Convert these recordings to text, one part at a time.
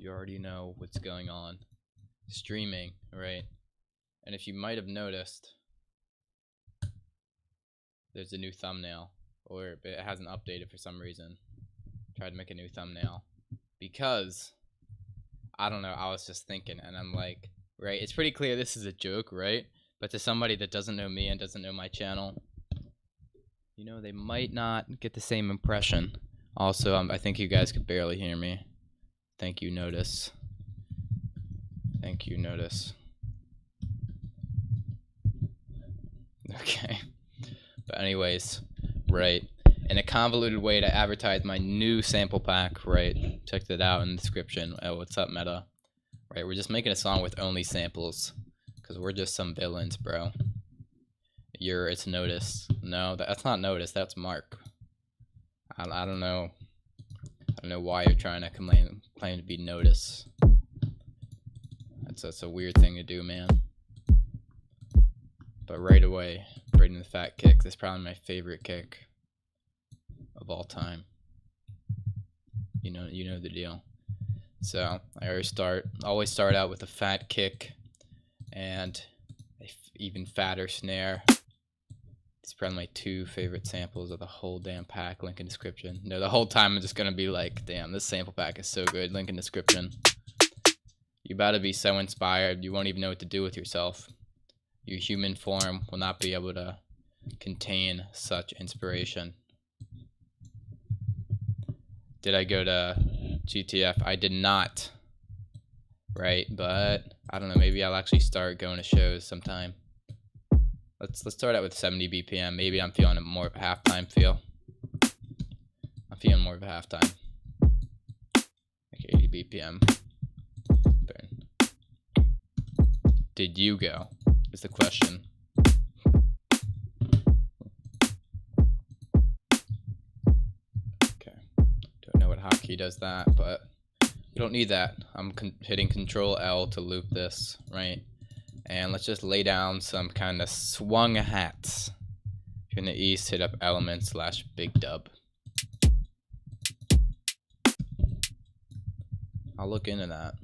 you already know what's going on. Streaming, right? And if you might have noticed, there's a new thumbnail, or it hasn't updated for some reason. Tried to make a new thumbnail because I don't know, I was just thinking, and I'm like, right, it's pretty clear this is a joke, right? But to somebody that doesn't know me and doesn't know my channel, you know, they might not get the same impression. Also, I think you guys could barely hear me. Thank you, Notice. Thank you, Notice. Okay. But anyways, right. In a convoluted way to advertise my new sample pack, right? Check it out in the description. Oh, what's up, Meta? Right, we're just making a song with only samples. Because we're just some villains, bro. It's Notice. No, that's not Notice, that's Mark. I don't know. I don't know why you're trying to claim to be Notice. That's a weird thing to do, man. But right away, right in the fat kick. That's probably my favorite kick of all time. You know the deal. So I always start out with a fat kick and a even fatter snare. It's probably my two favorite samples of the whole damn pack. Link in description. No, the whole time I'm just gonna be like, damn, this sample pack is so good. Link in description. You about to be so inspired, you won't even know what to do with yourself. Your human form will not be able to contain such inspiration. Did I go to GTF? I did not. Right, but I don't know, maybe I'll actually start going to shows sometime. Let's start out with 70 BPM. Maybe I'm feeling more of a halftime feel. I'm feeling more of a halftime. Like 80 BPM. Burn. Did you go? Is the question. Okay. Don't know what hotkey does that, but you don't need that. I'm hitting Control L to loop this, right? And let's just lay down some kind of swung hats. If you're in the East, hit up Element/Big Dub. I'll look into that.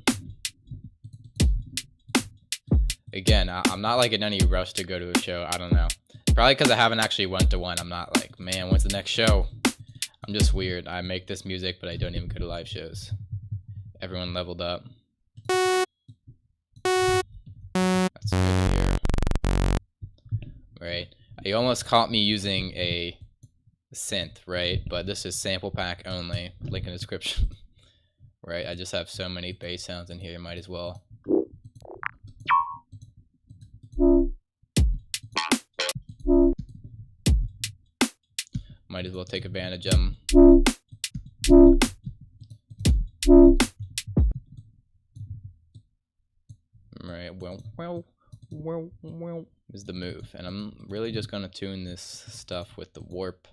Again, I'm not like in any rush to go to a show. I don't know. Probably because I haven't actually went to one. I'm not like, man, when's the next show? I'm just weird. I make this music, but I don't even go to live shows. Everyone leveled up. That's good to hear. Right. You almost caught me using a synth, right? But this is sample pack only. Link in the description. Right. I just have so many bass sounds in here. Might as well. Might as well take advantage of them. Right, well, is the move. And I'm really just going to tune this stuff with the warp.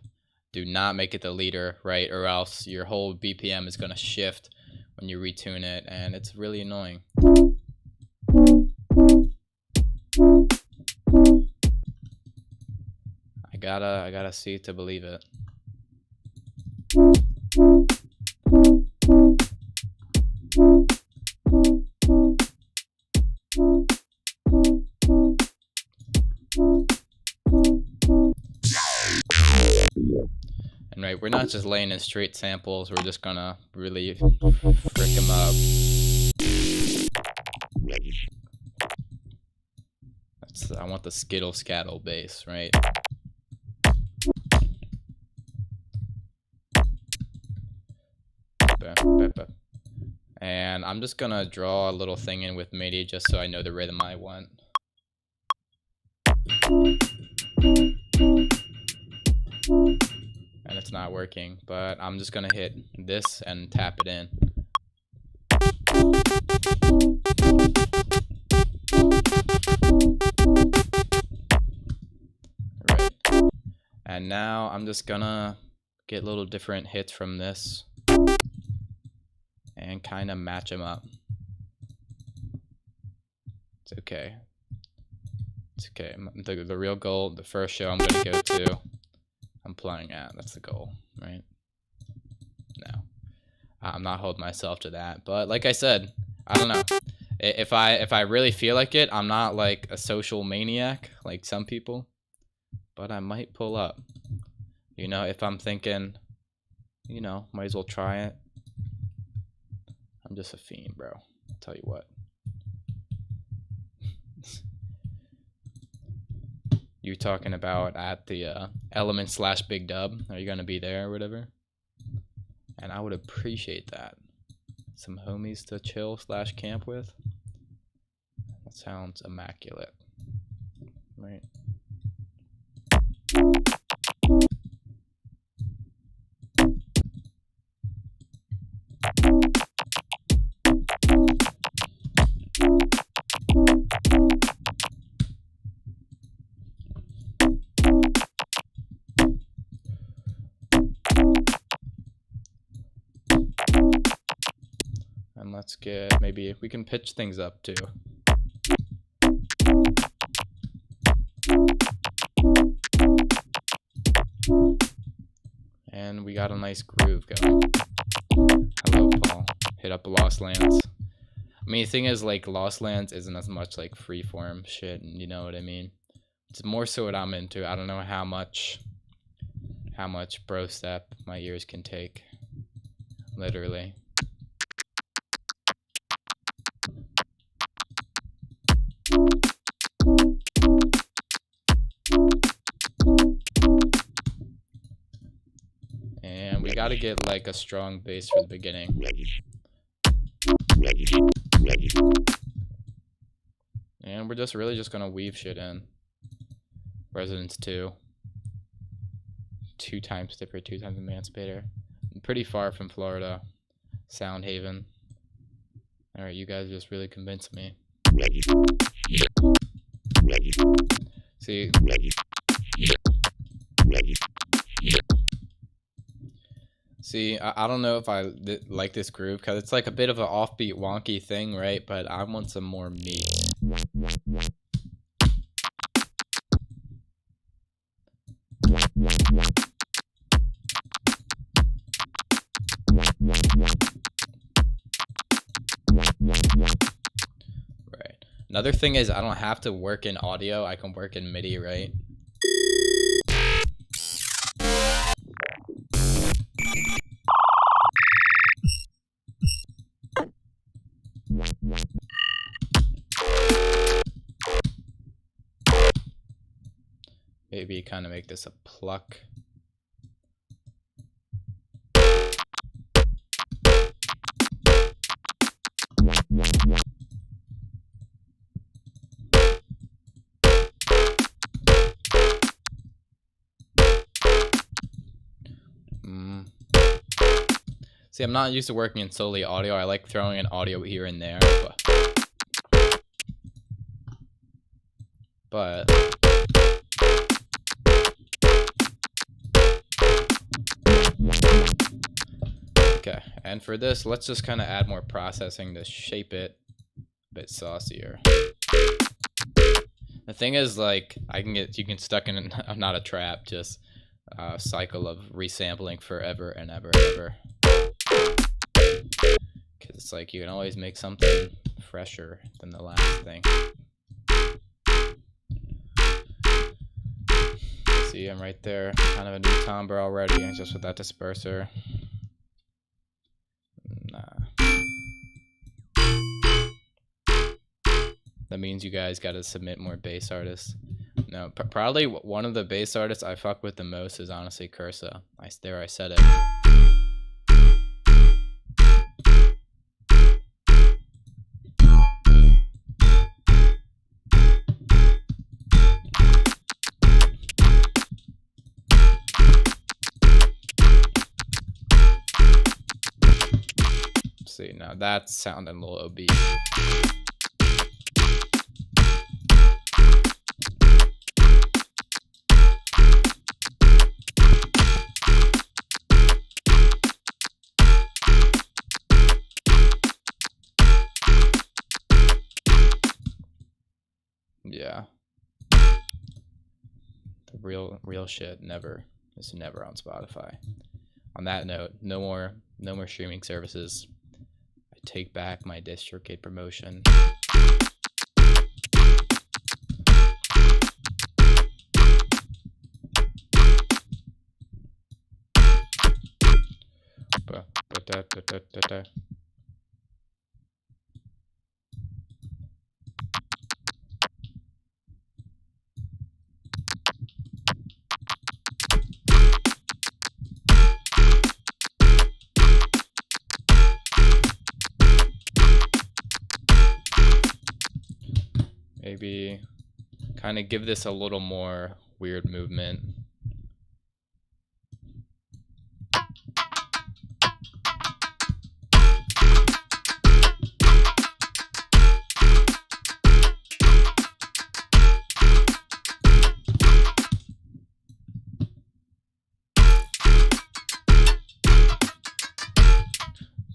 Do not make it the leader, right? Or else your whole BPM is going to shift when you retune it. And it's really annoying. I gotta see it to believe it. And right, we're not just laying in straight samples, we're just gonna really frick them up. I want the skittle scattle bass, right? And I'm just gonna draw a little thing in with MIDI just so I know the rhythm I want. And it's not working, but I'm just gonna hit this and tap it in. Right. And now I'm just gonna get little different hits from this and kind of match them up. It's okay. It's okay. The real goal, the first show I'm gonna go to, I'm playing at. That's the goal, right? Now, I'm not holding myself to that. But like I said, I don't know. If I really feel like it, I'm not like a social maniac like some people, but I might pull up. You know, if I'm thinking, you know, might as well try it. I'm just a fiend, bro. I'll tell you what. You talking about at the Element / Big Dub? Are you gonna be there or whatever? And I would appreciate that. Some homies to chill / camp with. That sounds immaculate, right? And let's get, maybe we can pitch things up too. And we got a nice groove going. Hello, Paul. Hit up Lost Lands. I mean, the thing is, like, Lost Lands isn't as much like freeform shit, and you know what I mean? It's more so what I'm into. I don't know how much bro step my ears can take. Literally. And we gotta get like a strong bass for the beginning. And we're just really just gonna weave shit in. Residence 2. 2 times Dipper, 2 times Emancipator. I'm pretty far from Florida. Sound Haven. Alright, you guys just really convinced me. See, I don't know if I like this groove because it's like a bit of an offbeat, wonky thing, right? But I want some more meat. Right. Another thing is I don't have to work in audio. I can work in MIDI, right? Maybe kind of make this a pluck. See, I'm not used to working in solely audio. I like throwing in audio here and there, but okay, and for this, let's just kind of add more processing to shape it a bit saucier. The thing is, like, you can stuck in not a trap, just a cycle of resampling forever and ever and ever. Because it's like you can always make something fresher than the last thing. See, I'm right there, kind of a new timbre already, just with that disperser. That means you guys got to submit more bass artists. No, probably one of the bass artists I fuck with the most is honestly Cursa. I said it. See, now that's sounding a little obese. Yeah. The real shit never is never on Spotify. On that note, no more No more streaming services. I take back my DistroKid promotion. Maybe kind of give this a little more weird movement.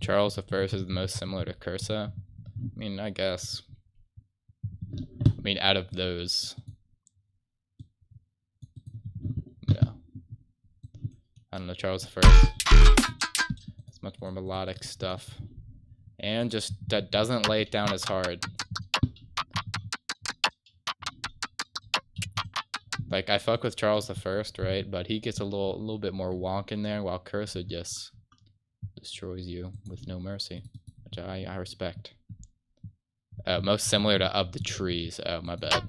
Charles I is the most similar to Cursa. I mean, I guess. I mean, out of those. Yeah. I don't know, Charles I. It's much more melodic stuff. And just that doesn't lay it down as hard. Like, I fuck with Charles I, right? But he gets a little bit more wonk in there, while Cursa just destroys you with no mercy, which I respect. Most similar to Of the Trees. Oh, my bad.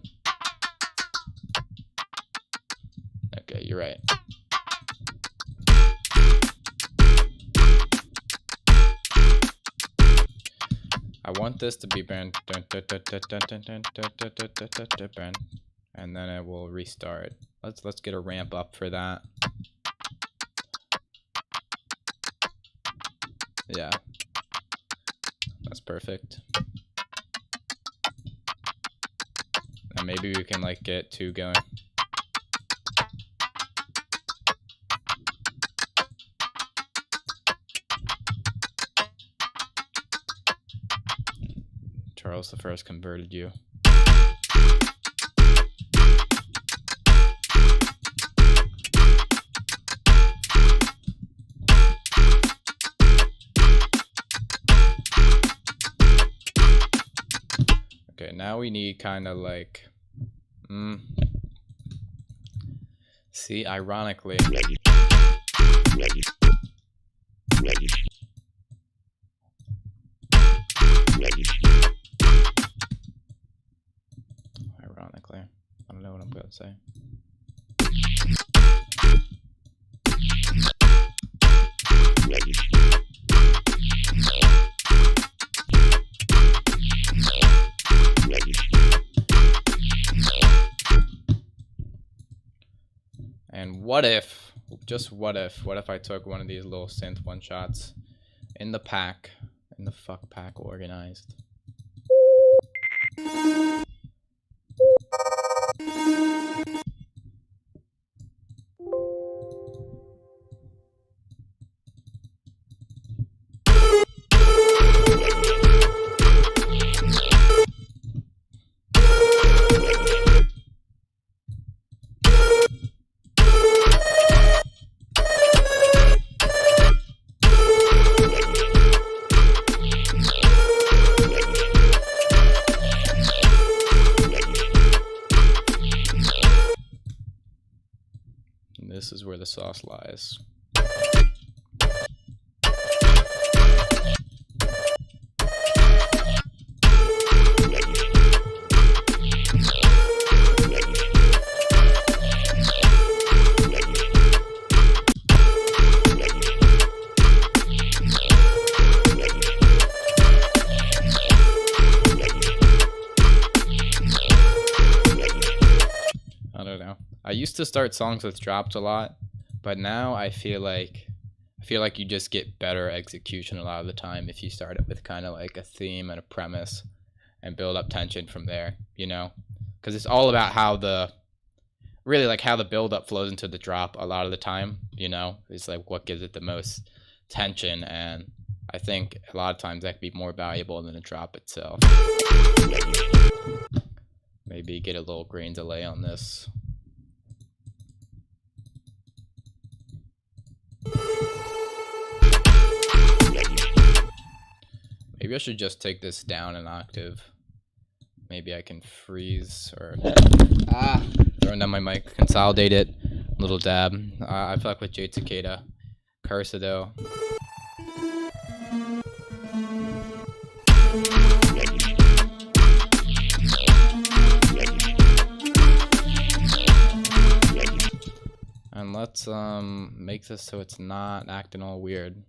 Okay, you're right. I want this to be banned, and then it will restart. Let's get a ramp up for that. Yeah, that's perfect. And maybe we can like get 2 going. Charles I converted you. Okay, now we need kind of like, see, ironically, I don't know what I'm going to say. And what if, just what if I took one of these little synth one-shots in the pack, in the fuck pack organized. This is where the sauce lies. I don't know. I used to start songs with drops a lot, but now I feel like you just get better execution a lot of the time if you start it with kind of like a theme and a premise and build up tension from there, you know? Because it's all about how the build up flows into the drop a lot of the time, you know? It's like what gives it the most tension, and I think a lot of times that could be more valuable than the drop itself. Maybe get a little grain delay on this. Maybe I should just take this down an octave. Maybe I can freeze or throwing down my mic. Consolidate it. Little dab. I fuck with Jade Cicada. Cursa though. And let's make this so it's not acting all weird.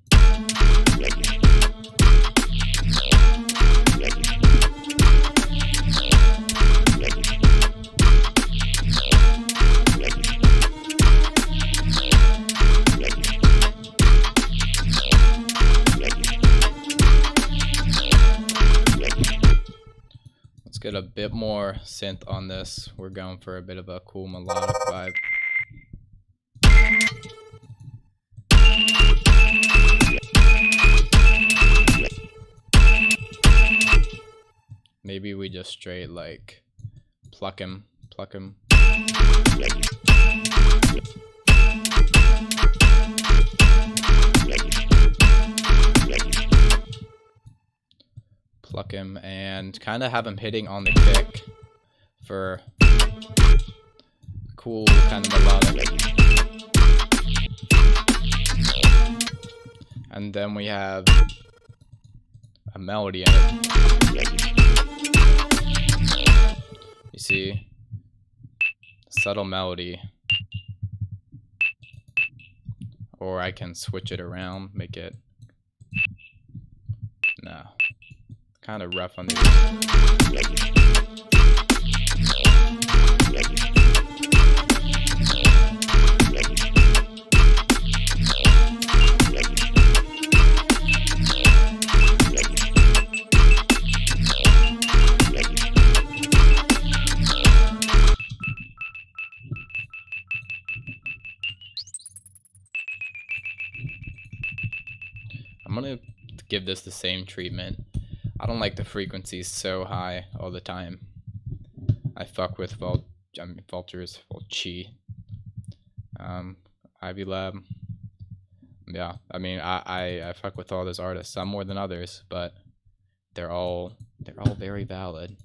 Let's get a bit more synth on this. We're going for a bit of a cool melodic vibe. Maybe we just straight like pluck him. Pluck him and kind of have him hitting on the kick for cool kind of melodic. And then we have a melody in it. You see, subtle melody. Or I can switch it around, make it, no, kind of rough on the I'm gonna give this the same treatment. I don't like the frequencies so high all the time. I fuck with Vultures, Chi, Ivy Lab. Yeah, I mean I fuck with all those artists. Some more than others, but they're all very valid.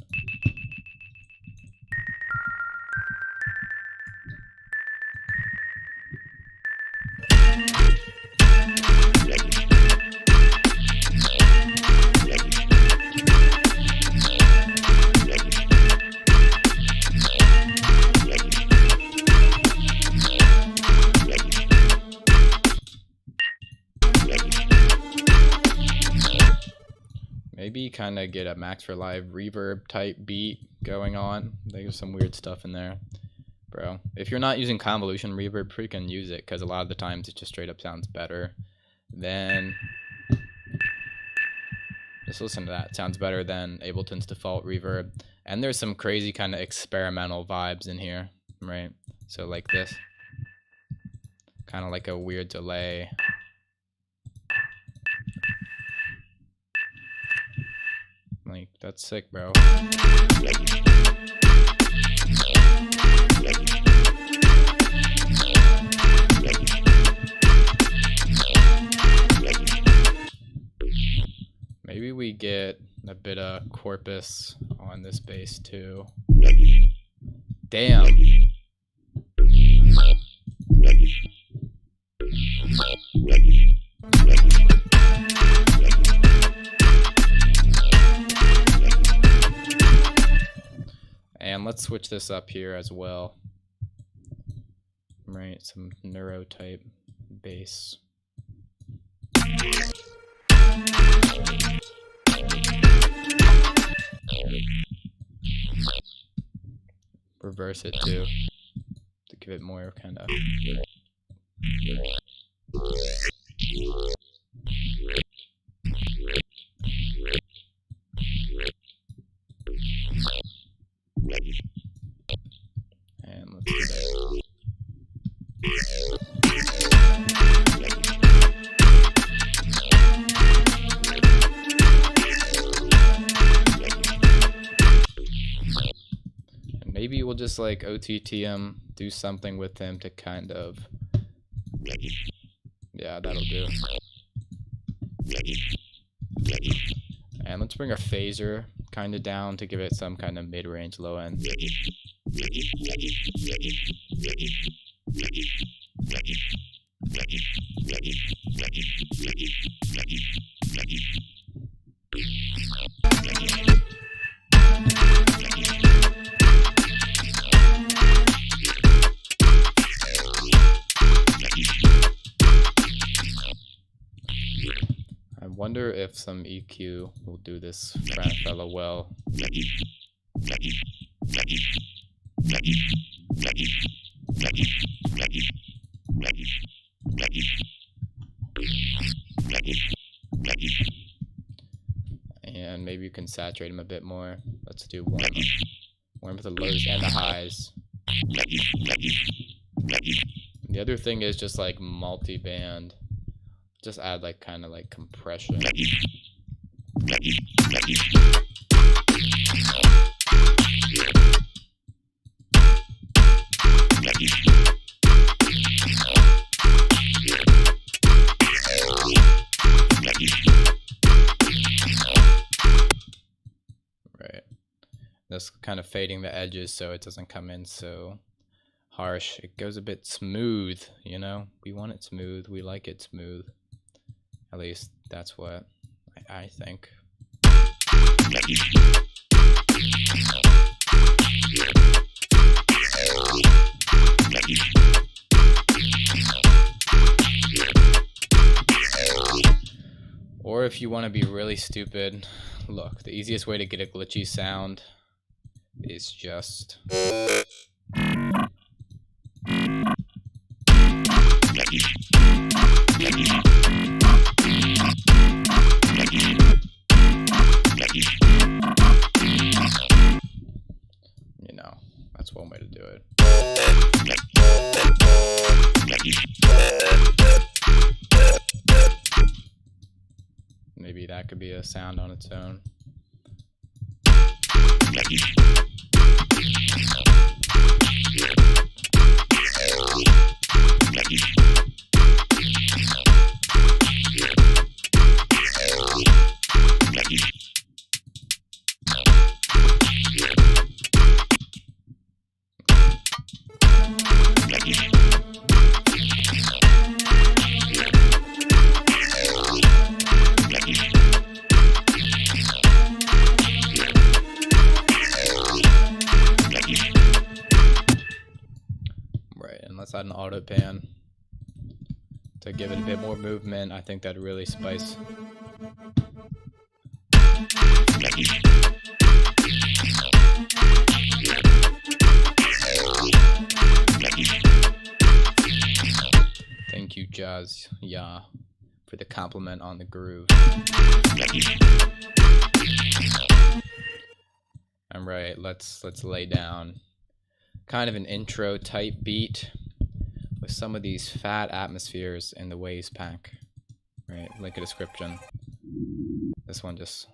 Maybe kind of get a Max for Live reverb type beat going on. There's some weird stuff in there, bro. If you're not using convolution reverb, freaking use it, because a lot of the times it just straight up sounds better than. Just listen to that. It sounds better than Ableton's default reverb. And there's some crazy kind of experimental vibes in here, right? So like this, kind of like a weird delay. Like, that's sick, bro. Maybe we get a bit of corpus on this bass too. Damn. And let's switch this up here as well. Right, some neuro type bass. Reverse it too, to give it more kind of. And let's do that. And maybe we'll just like OTT him, do something with him to kind of. Yeah, that'll do. And let's bring our phaser kind of down to give it some kind of mid-range low end. I wonder if some EQ will do this fat fella well. And maybe you can saturate him a bit more. Let's do warm with the lows and the highs. The other thing is just like multi-band. Just add like kind of like compression. Right. That's kind of fading the edges so it doesn't come in so harsh. It goes a bit smooth, you know? We want it smooth. We like it smooth. At least that's what I think. Or if you want to be really stupid, look, the easiest way to get a glitchy sound is just you know, that's one way to do it. Maybe that could be a sound on its own. Let's add an auto pan to give it a bit more movement. I think that'd really spice. Thank you, Jazz, yeah, for the compliment on the groove. All right, let's lay down kind of an intro type beat with some of these fat atmospheres in the waves pack. Right, link a description. This one just.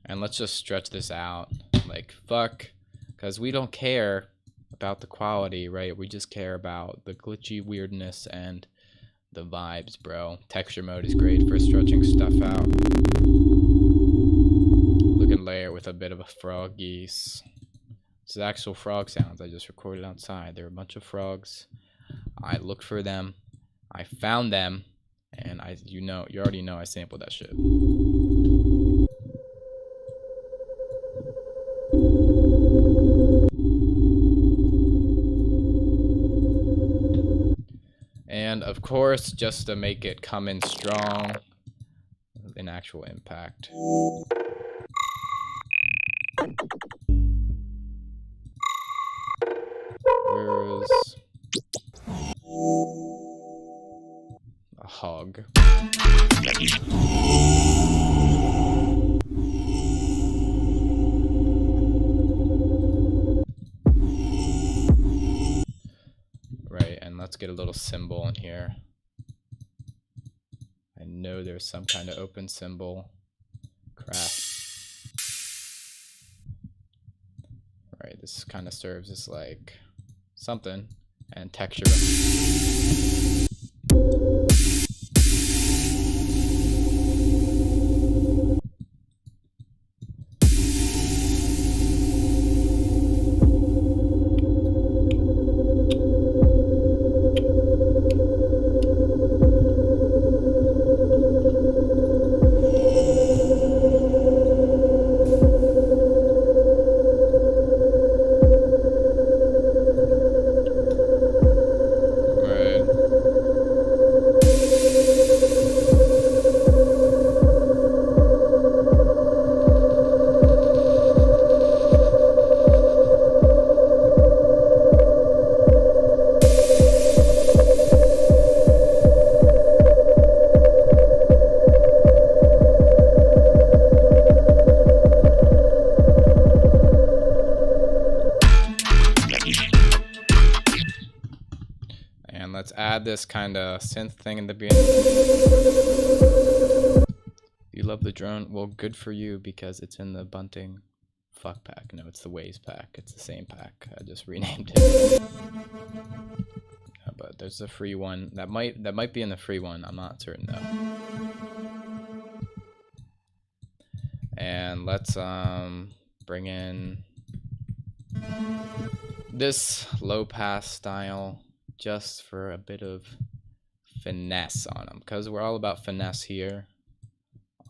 And let's just stretch this out like fuck, because we don't care about the quality, right? We just care about the glitchy weirdness and the vibes, bro. Texture mode is great for stretching stuff out. Look and layer with a bit of a froggies. This is actual frog sounds I just recorded outside. There are a bunch of frogs. I looked for them. I found them, and you already know I sampled that shit. And of course, just to make it come in strong, an actual impact. Where's a hog? Right, and let's get a little symbol in here. I know there's some kind of open symbol. Crap. Right, this kind of serves as like something. and texture. And let's add this kind of synth thing in the beginning. You love the drone? Well, good for you, because it's in the Bunting fuck pack. No, it's the Waze pack. It's the same pack. I just renamed it. Yeah, but there's a free one. That might be in the free one. I'm not certain though. And let's bring in this low pass style just for a bit of finesse on them, because we're all about finesse here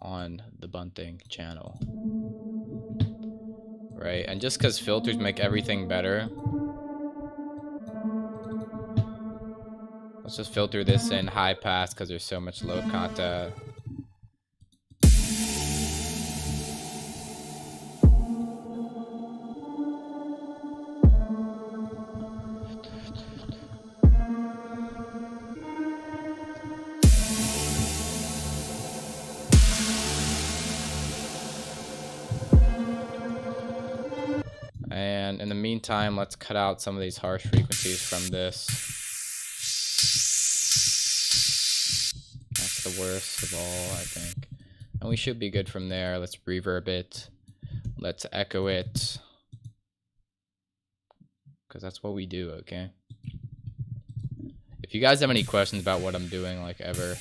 on the Bunting channel, right? And just because filters make everything better, let's just filter this in high pass because there's so much low content. And in the meantime, let's cut out some of these harsh frequencies from this. That's the worst of all, I think. And we should be good from there. Let's reverb it. Let's echo it. Because that's what we do, okay? If you guys have any questions about what I'm doing, like ever,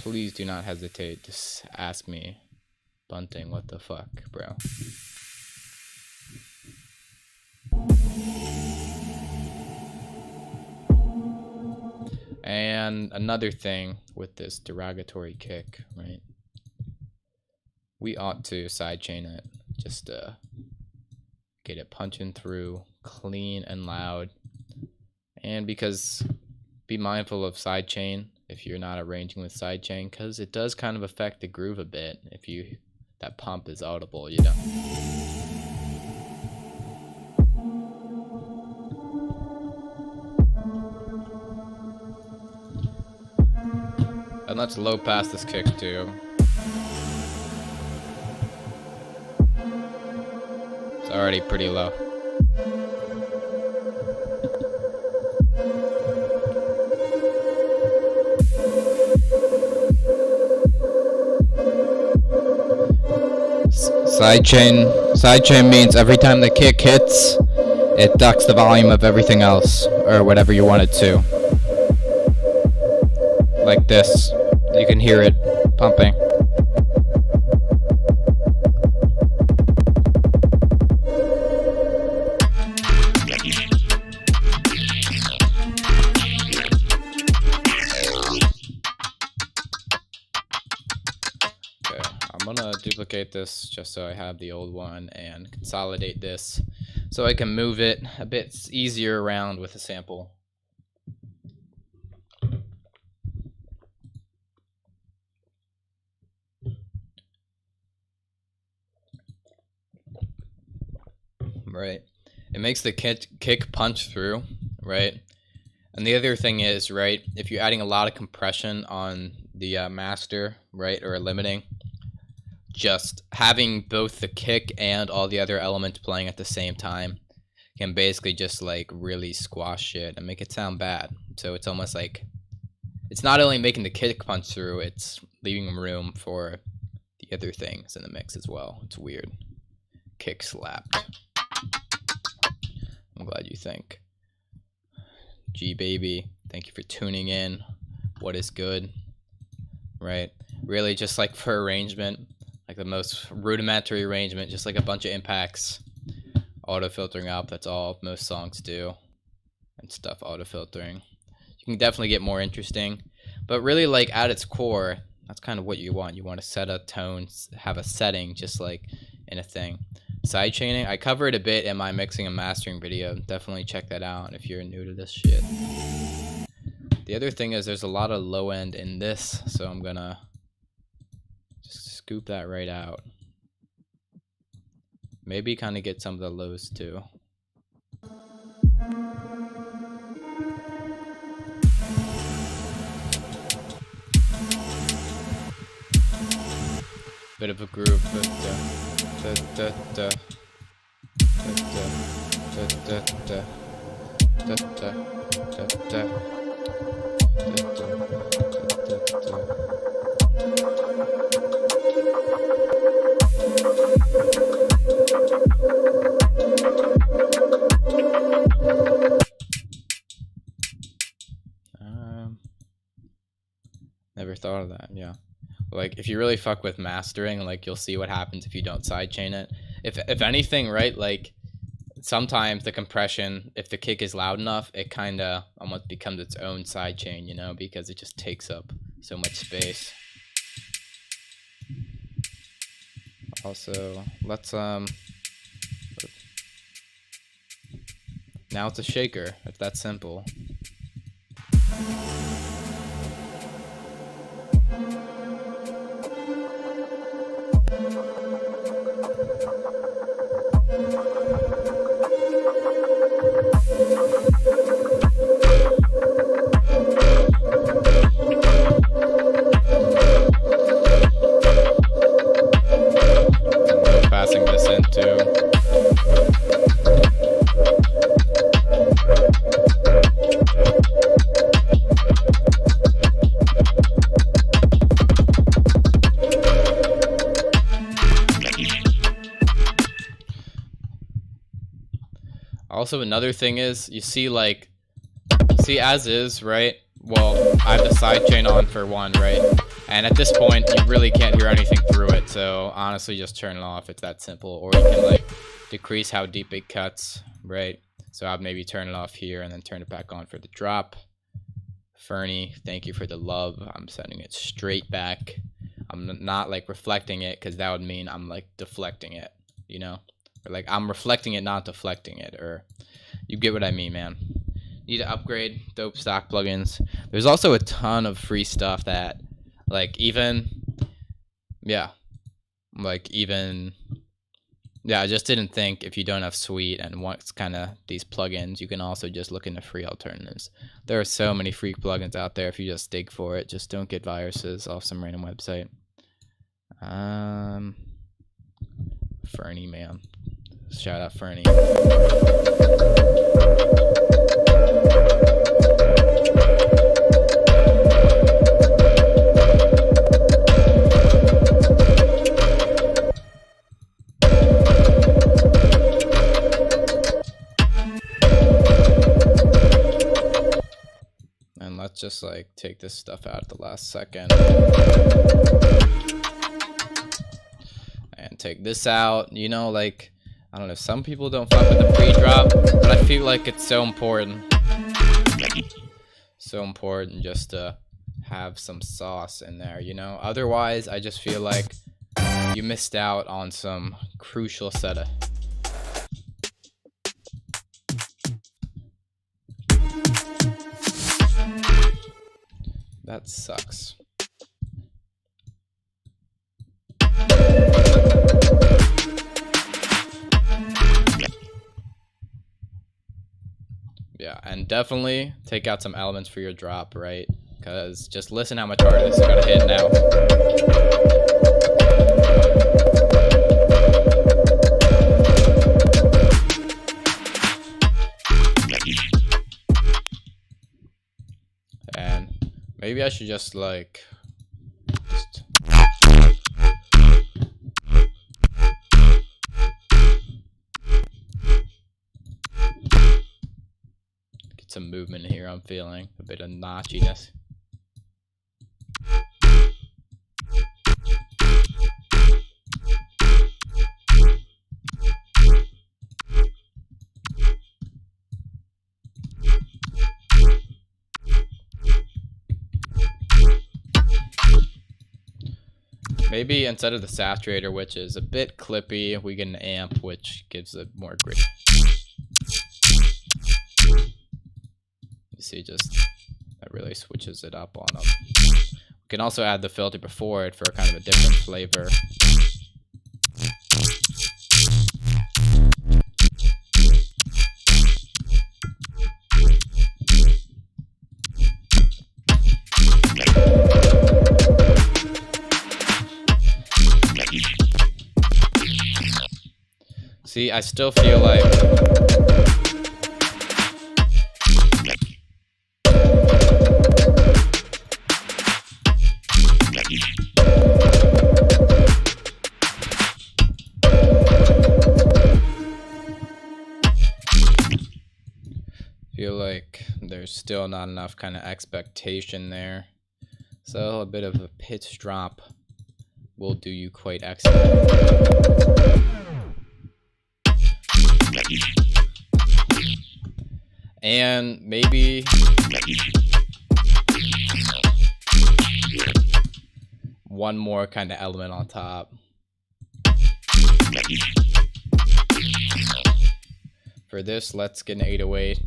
please do not hesitate to ask me. Bunting, what the fuck, bro? And another thing with this derogatory kick, right? We ought to sidechain it, just to get it punching through clean and loud. And because, be mindful of sidechain if you're not arranging with sidechain, because it does kind of affect the groove a bit. If that pump is audible, you know. And let's low pass this kick too. It's already pretty low. Sidechain means every time the kick hits, it ducks the volume of everything else, or whatever you want it to. Like this. You can hear it pumping. Okay, I'm gonna duplicate this just so I have the old one and consolidate this so I can move it a bit easier around with a sample. Right, it makes the kick punch through, right? And the other thing is, right, if you're adding a lot of compression on the master, right, or limiting, just having both the kick and all the other elements playing at the same time can basically just like really squash it and make it sound bad. So it's almost like it's not only making the kick punch through, it's leaving room for the other things in the mix as well. It's weird. Kick slapped. I'm glad you think. G baby, thank you for tuning in. What is good, right? Really just like for arrangement, like the most rudimentary arrangement, just like a bunch of impacts, auto filtering up. That's all most songs do, and stuff auto filtering. You can definitely get more interesting, but really like at its core, that's kind of what you want. You want to set a tone, have a setting, just like in a thing. Sidechaining, I covered a bit in my mixing and mastering video. Definitely check that out if you're new to this shit. The other thing is there's a lot of low end in this, so I'm gonna just scoop that right out. Maybe kind of get some of the lows too. Bit of a groove, but never thought of that. Yeah. Like if you really fuck with mastering, like you'll see what happens if you don't sidechain it. If anything, right, like sometimes the compression, if the kick is loud enough, it kind of almost becomes its own sidechain, you know, because it just takes up so much space. Also, let's now it's a shaker. It's that simple. Passing this into also another thing is you see like as is, right? Well, I have the sidechain on for one, right? And at this point you really can't hear anything through it, so honestly just turn it off. It's that simple. Or you can like decrease how deep it cuts, right? So I'll maybe turn it off here and then turn it back on for the drop. Fernie, thank you for the love. I'm sending it straight back. I'm not like reflecting it, because that would mean I'm like deflecting it, you know? Or like I'm reflecting it, not deflecting it, or you get what I mean, man. Need to upgrade. Dope stock plugins. There's also a ton of free stuff that like even I just didn't think if you don't have Suite and want kind of these plugins, you can also just look into free alternatives. There are so many free plugins out there if you just dig for it. Just don't get viruses off some random website. Fernie, man. Shout out Fernie. And let's just like take this stuff out at the last second. And take this out, you know, like I don't know, some people don't fuck with the pre-drop, but I feel like it's so important. So important just to have some sauce in there, you know? Otherwise, I just feel like you missed out on some crucial setup. That sucks. Yeah, and definitely take out some elements for your drop, right? Because just listen how much harder this is gonna hit now. And maybe I should just like some movement here. I'm feeling a bit of notchiness. Maybe instead of the saturator, which is a bit clippy, we get an amp, which gives it more grit. You see, just that really switches it up on them. We can also add the filter before it for kind of a different flavor. See, I still feel like there's still not enough kind of expectation there. So a bit of a pitch drop will do you quite excellent. And maybe one more kind of element on top. For this, let's get an 808.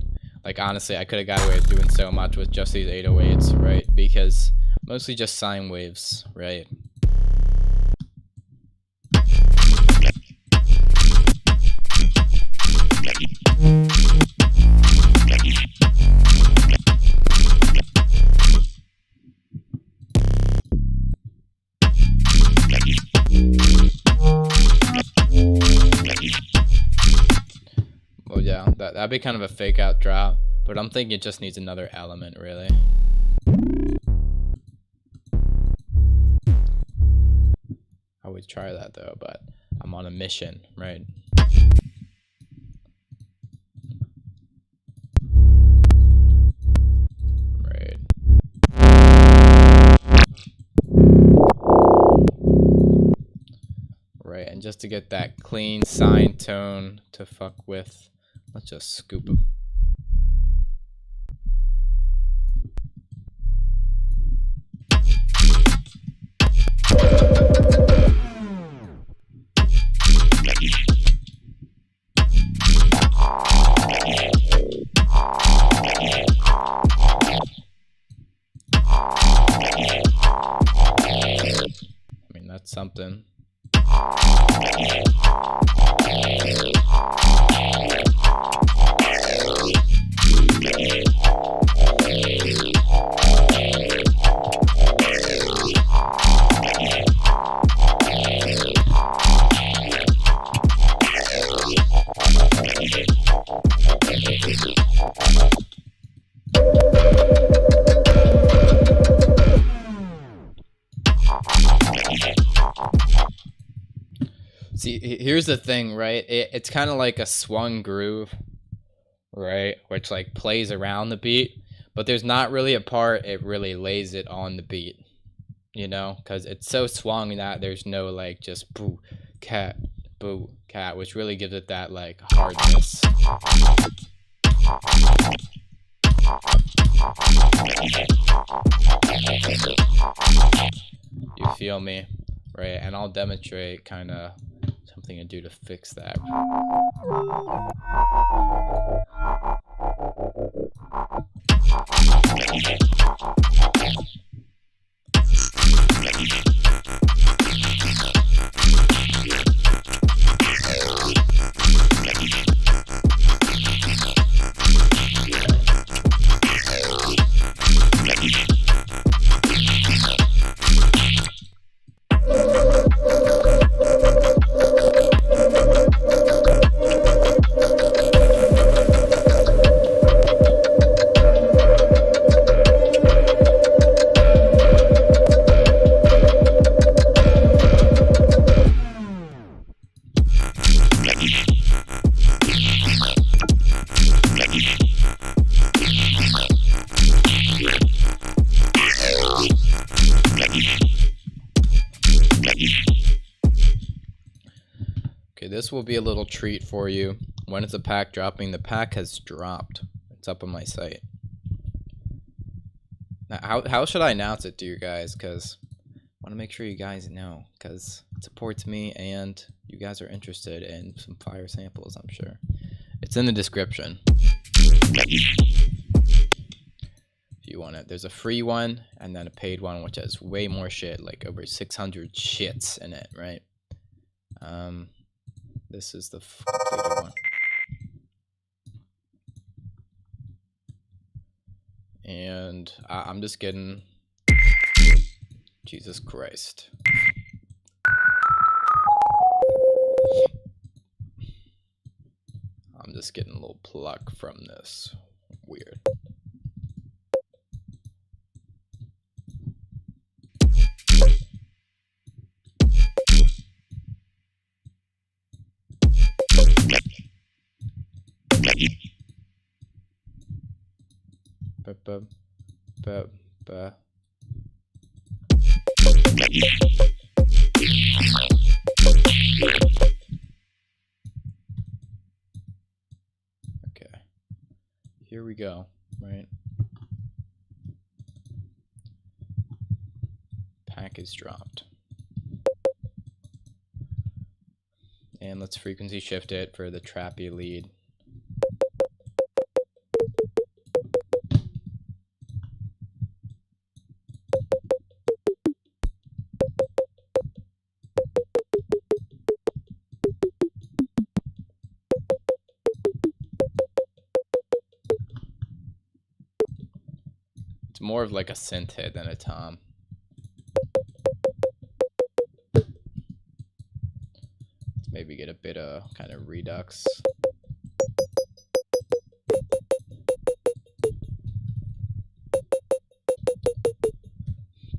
Like, honestly, I could have got away with doing so much with just these 808s, right? Because mostly just sine waves, right? Well, yeah, that'd be kind of a fake out drop, but I'm thinking it just needs another element, really. I would try that though, but I'm on a mission, right? Right, and just to get that clean sine tone to fuck with, let's just scoop them. I mean, that's something. See, here's the thing, right? It's kind of like a swung groove, right? Which like plays around the beat, but there's not really a part it really lays it on the beat, you know? Because it's so swung that there's no like just boo, cat, which really gives it that like hardness. You feel me? Right? And I'll demonstrate kind of something to do to fix that. this will be a little treat for you. When is the pack dropping? The pack has dropped. It's up on my site. Now, how should I announce it to you guys? Because I want to make sure you guys know, because it supports me and you guys are interested in some fire samples, I'm sure. It's in the description. If you want it. There's a free one and then a paid one, which has way more shit, like over 600 shits in it, right? This is the completed one. And I'm just getting... Jesus Christ. I'm just getting a little pluck from this. Weird. Okay, here we go, right? Pack is dropped. And let's frequency shift it for the trappy lead. It's more of like a synth hit than a tom. Let's maybe get a bit of kind of redux.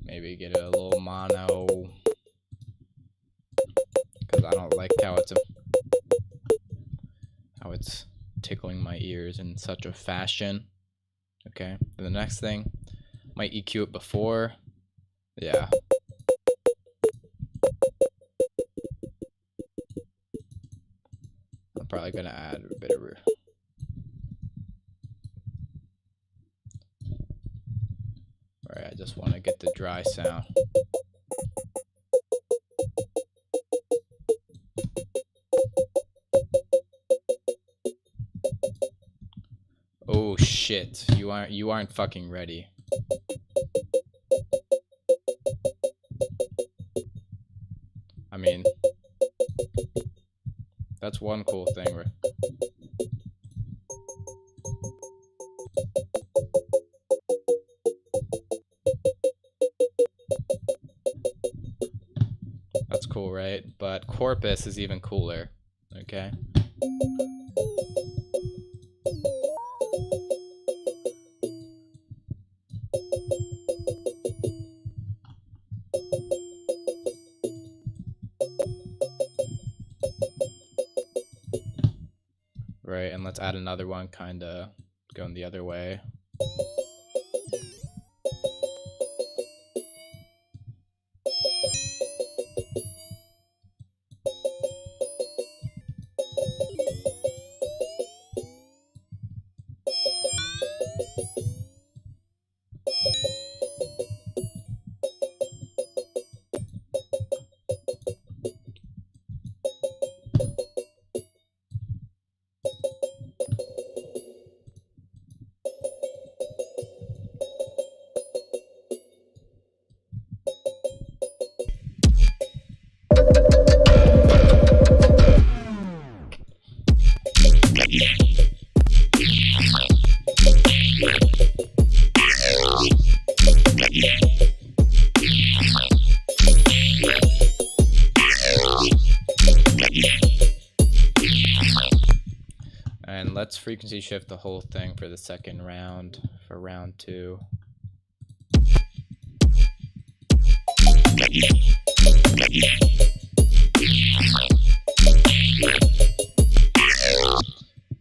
Maybe get a little mono, because I don't like how it's tickling my ears in such a fashion. Okay, for the next thing, might EQ it before. Yeah. I'm probably gonna add a bit of Alright, I just want to get the dry sound. Oh shit, you aren't fucking ready. I mean, that's one cool thing, right? That's cool, right? But Corpus is even cooler, okay? Right, and let's add another one kind of going the other way. And let's frequency shift the whole thing for the second round, for round 2.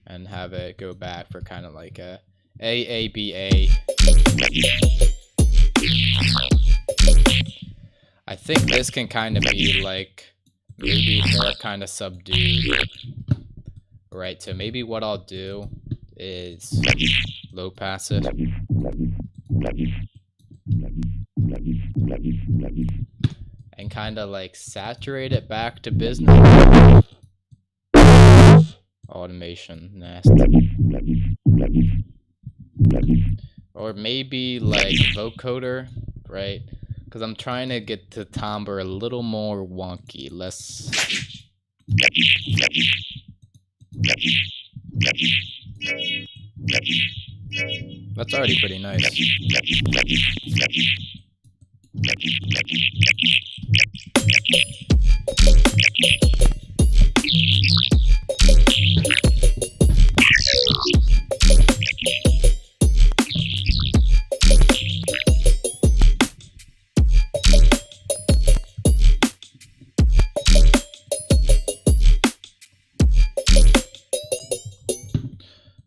And have it go back for kind of like a AABA. I think this can kind of be like maybe they're kind of subdued. Right, so maybe what I'll do is low pass it. And kind of like saturate it back to business. Automation, nasty. Or maybe like vocoder, right? Because I'm trying to get the timbre a little more wonky, less. That's already pretty nice.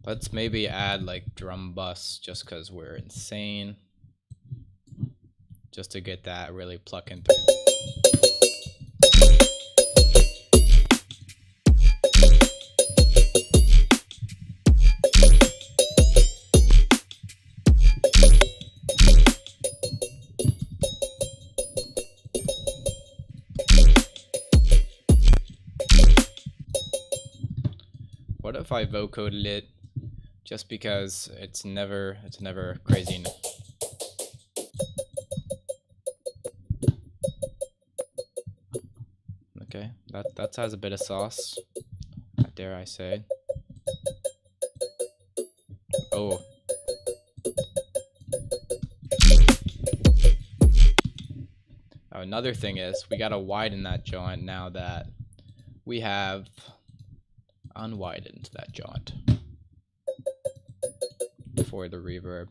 Let's maybe add like drum bus just because we're insane. Just to get that really plucking through. What if I vocoded it just because it's never crazy. Okay, that has a bit of sauce, dare I say. Oh. Oh, another thing is we gotta widen that joint now that we have unwidened that joint for the reverb.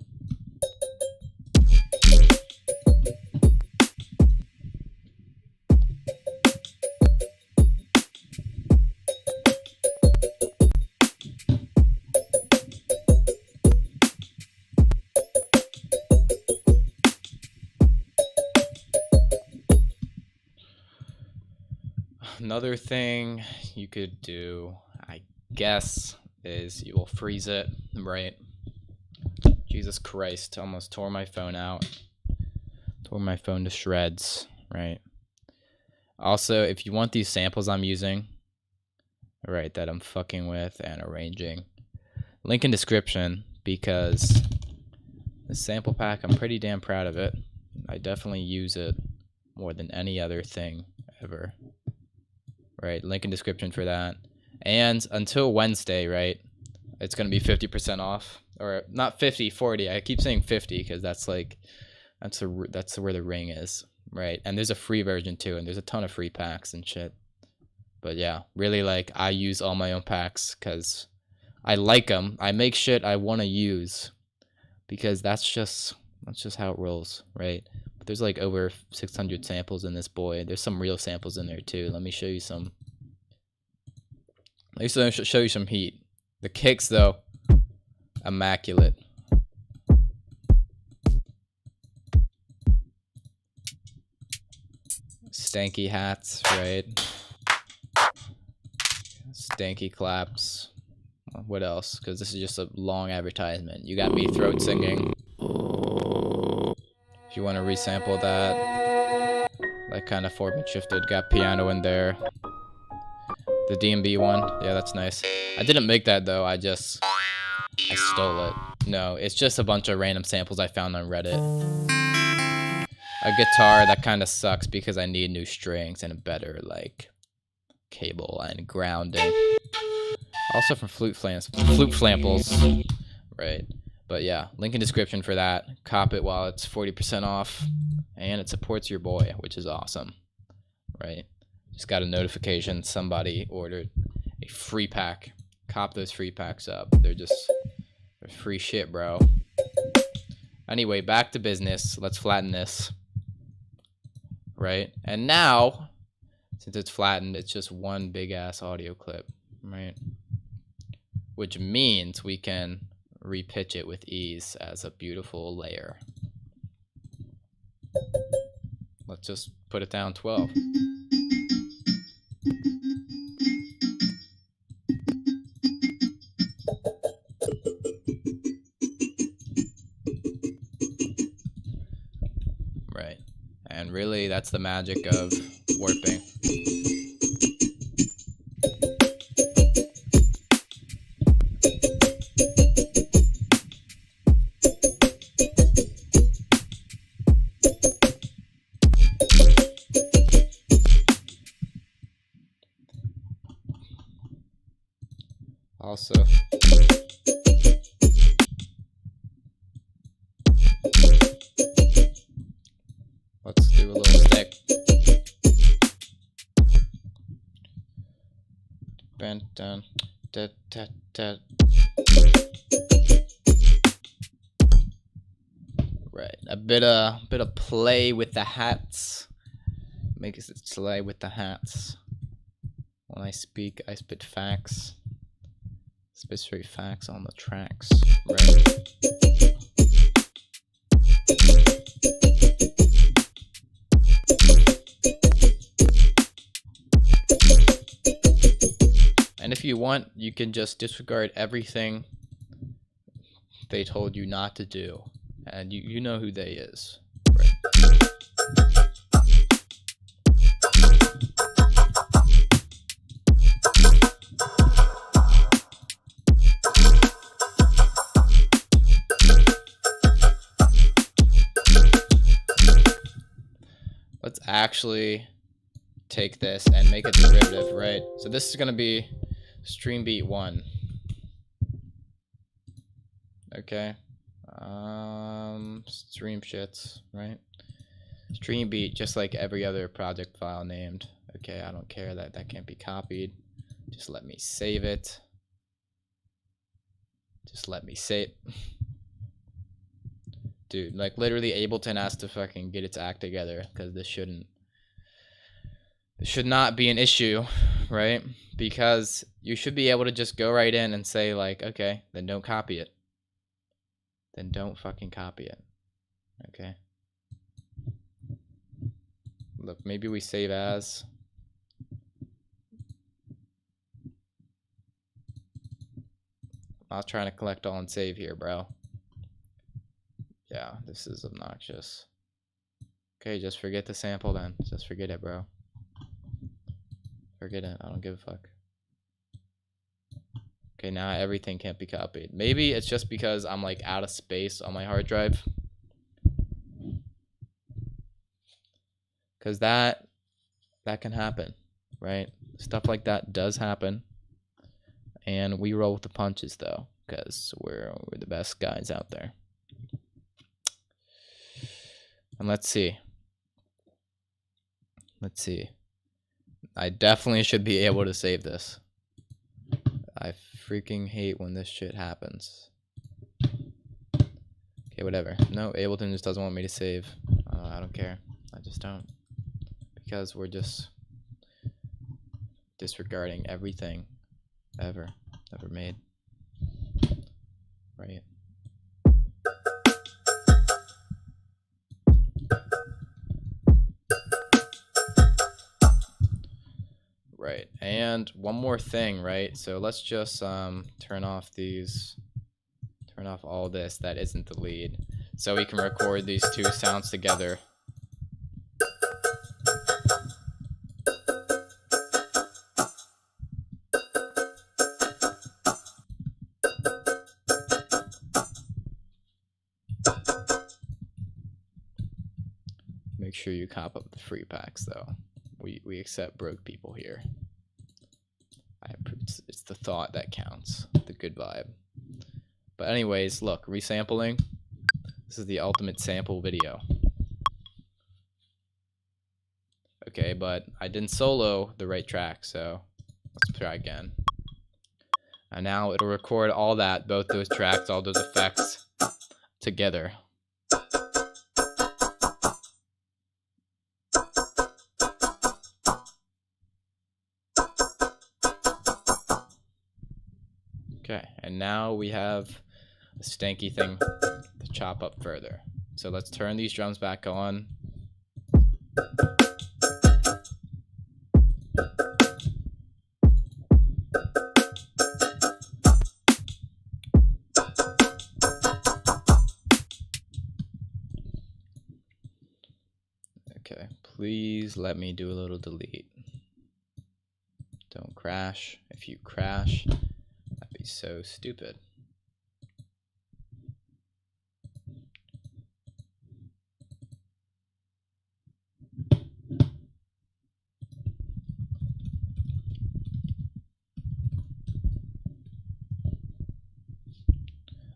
Another thing you could do, I guess, is you will freeze it, right? Jesus Christ, almost tore my phone out. Tore my phone to shreds, right? Also, if you want these samples I'm using, right, that I'm fucking with and arranging, link in description, because the sample pack, I'm pretty damn proud of it. I definitely use it more than any other thing ever. Right, link in description for that. And until Wednesday, right, it's going to be 50% off. Or not 50, 40. I keep saying 50 because that's like, that's where the ring is, right? And there's a free version too, and there's a ton of free packs and shit. But yeah, really, like, I use all my own packs because I like them. I make shit I want to use because that's just how it rolls, right? But there's like over 600 samples in this boy. There's some real samples in there too. Let me show you some. Let me show you some heat. The kicks though, immaculate. Stanky hats, right? Stanky claps. What else? Because this is just a long advertisement. You got me throat singing. If you want to resample that, like kind of format shifted. Got piano in there. The D&B one, yeah, that's nice. I didn't make that though. I stole it. No, it's just a bunch of random samples I found on Reddit. A guitar that kind of sucks because I need new strings and a better like cable and grounding. Also from flute flamples, right? But yeah, link in description for that. Cop it while it's 40% off, and it supports your boy, which is awesome, right? Just got a notification somebody ordered a free pack. Cop those free packs up. They're free shit, bro. Anyway, back to business. Let's flatten this, right? And now, since it's flattened, it's just one big ass audio clip, right? Which means we can repitch it with ease as a beautiful layer. Let's just put it down 12. And really, that's the magic of warping. Also, let's do a little stick. Bent down. Da, da, da. Right, a bit of play with the hats. Makes it slay with the hats. When I speak, I spit facts. Spit straight facts on the tracks. Right. And if you want, you can just disregard everything they told you not to do. And you know who they is. Right. Let's actually take this and make a derivative, right? So this is going to be stream beat 1. Okay. Stream shits, right? Stream beat, just like every other project file named. Okay, I don't care that can't be copied. Just let me save it. Just let me save. Dude, like literally Ableton has to fucking get its act together, because this should not be an issue, right? Because you should be able to just go right in and say like, okay, then don't copy it. Then don't fucking copy it. Okay. Look, maybe we save as. I'm not trying to collect all and save here, bro. Yeah, this is obnoxious. Okay, just forget the sample then. Just forget it, bro. Forget it. I don't give a fuck. Okay, now everything can't be copied. Maybe it's just because I'm like out of space on my hard drive. Because that can happen, right? Stuff like that does happen. And we roll with the punches though, because we're the best guys out there. And let's see. Let's see. I definitely should be able to save this. I freaking hate when this shit happens. Okay, whatever. No, Ableton just doesn't want me to save. I don't care. I just don't. Because we're just disregarding everything ever made. Right? Right, and one more thing, right? So let's just turn off all this that isn't the lead, so we can record these two sounds together. Make sure you cop up the free packs though. We accept broke people here. It's the thought that counts, the good vibe. But anyways, look, resampling. This is the ultimate sample video. Okay, but I didn't solo the right track, so let's try again. And now it'll record all that, both those tracks, all those effects together. Okay, and now we have a stanky thing to chop up further. So let's turn these drums back on. Okay. Please let me do a little delete. Don't crash. If you crash, that'd be so stupid.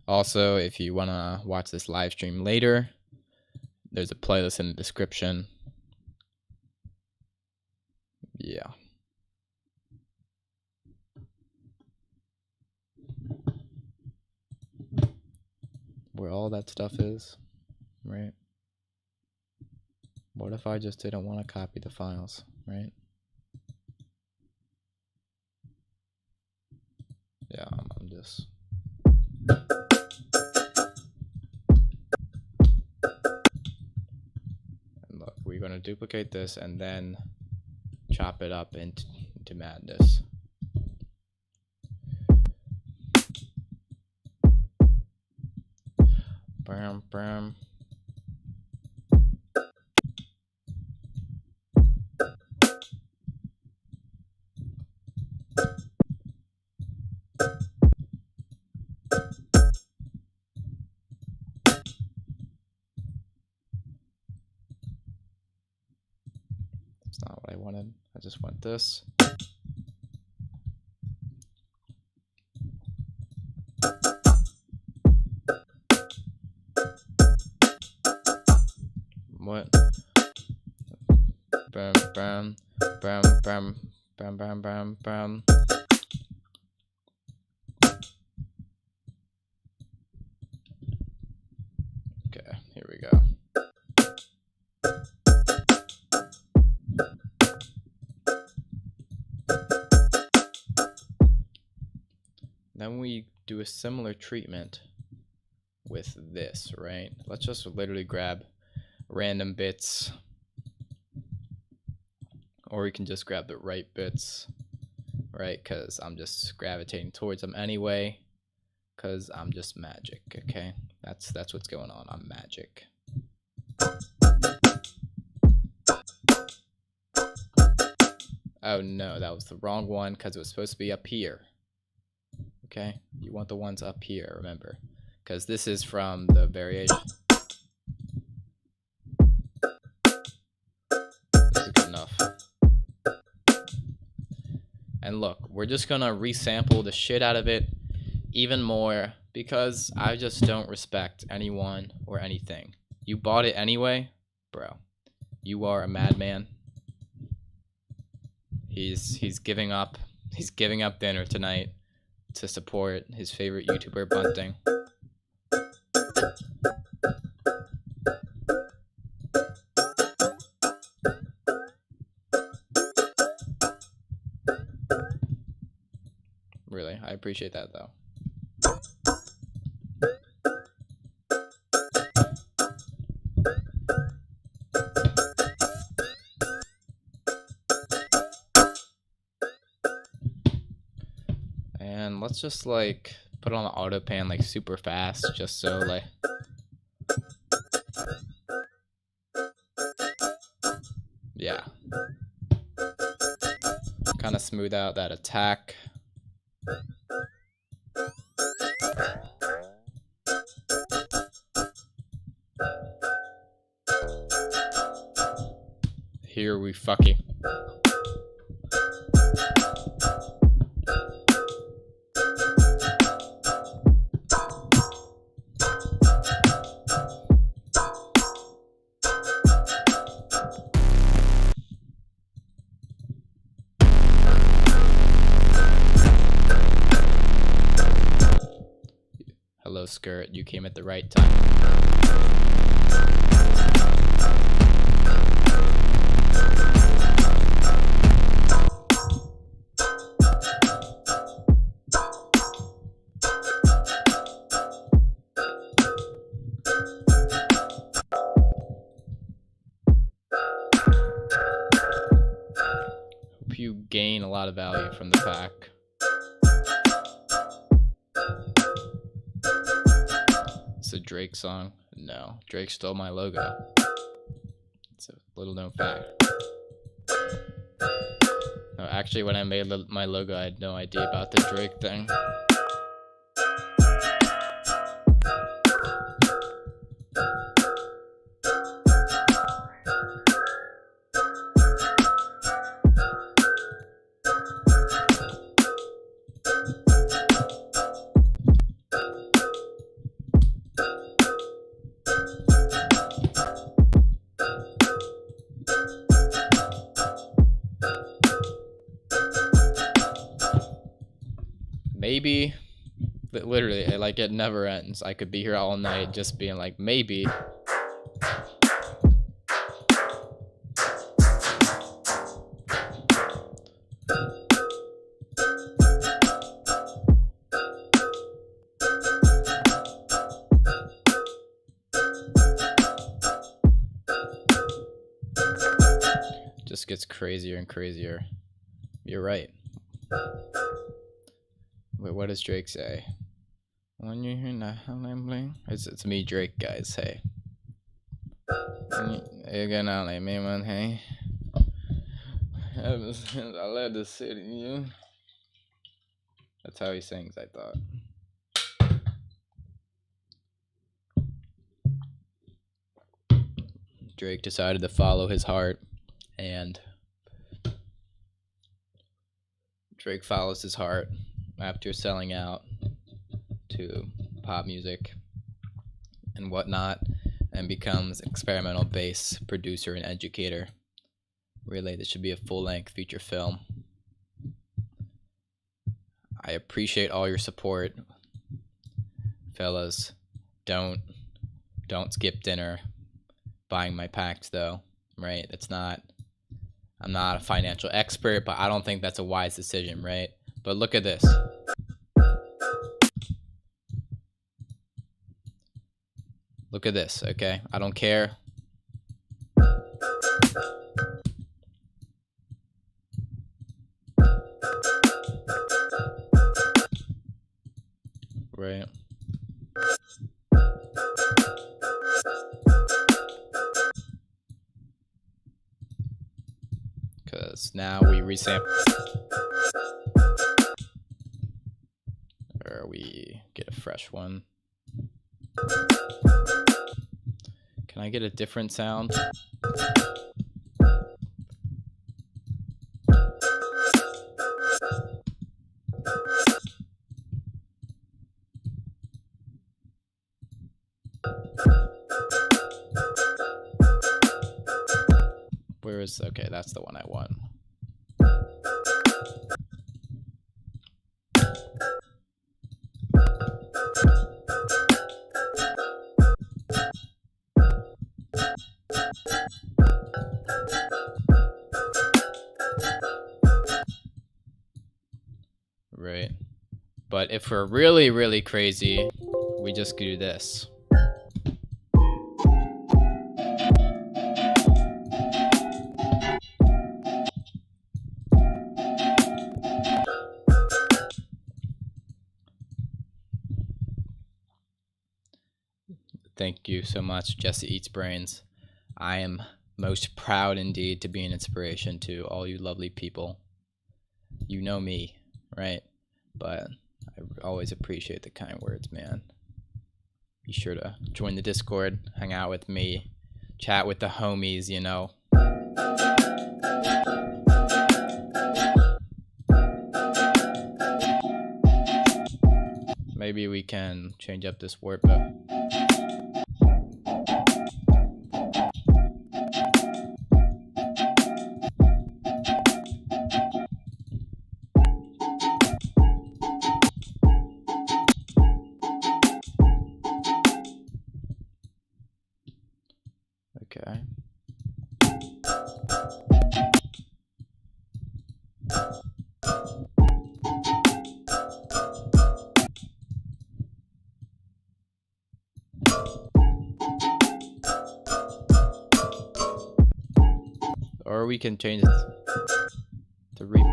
Also, if you want to watch this live stream later, there's a playlist in the description. Yeah. Where all that stuff is, right? What if I just didn't want to copy the files, right? Yeah, I'm just... And look, we're going to duplicate this and then chop it up into madness. Bam, bam. That's not what I wanted. I just want this. What? Bam, bam, bam, bam, bam, bam, bam, bam. Okay, here we go. Then we do a similar treatment with this, right? Let's just literally grab random bits, or we can just grab the right bits, right? Because I'm just gravitating towards them anyway, because I'm just magic, okay? That's what's going on. I'm magic. Oh no, that was the wrong one because it was supposed to be up here. Okay, you want the ones up here, remember, because this is from the variation. This is good enough. And look, we're just gonna resample the shit out of it even more because I just don't respect anyone or anything. You bought it anyway, bro. You are a madman. He's giving up. He's giving up dinner tonight to support his favorite YouTuber, Bunting. Really, I appreciate that though. And let's just like put it on the auto pan like super fast, just so like yeah, kind of smooth out that attack. Here we fucking hello skirt, you came at the right time. Hope you gain a lot of value from the pack. It's a Drake song. No, Drake stole my logo. It's a little known fact. No, actually, when I made my logo, I had no idea about the Drake thing. Maybe, literally, like, it never ends. I could be here all night just being like, maybe. Just gets crazier and crazier. You're right. Wait, what does Drake say? When you hear that, it's me, Drake, guys. Hey, you're gonna let me one. Hey, ever since I led the city, you. That's how he sings. I thought. Drake decided to follow his heart, and Drake follows his heart after selling out to pop music and whatnot, and becomes experimental bass producer and educator. Really, this should be a full-length feature film. I appreciate all your support, fellas. Don't skip dinner buying my packs, though. Right? I'm not a financial expert, but I don't think that's a wise decision, right? But look at this. Look at this, okay? I don't care. Right. Because now we resample. Or we get a fresh one. Can I get a different sound? Where is, okay, that's the one I want. Right. But if we're really, really crazy, we just do this. Thank you so much, Jesse Eats Brains. I am most proud indeed to be an inspiration to all you lovely people. You know me, right? But I always appreciate the kind words, man. Be sure to join the Discord, hang out with me, chat with the homies, you know. Maybe we can change up this warp though. Okay. Or we can change it to reap.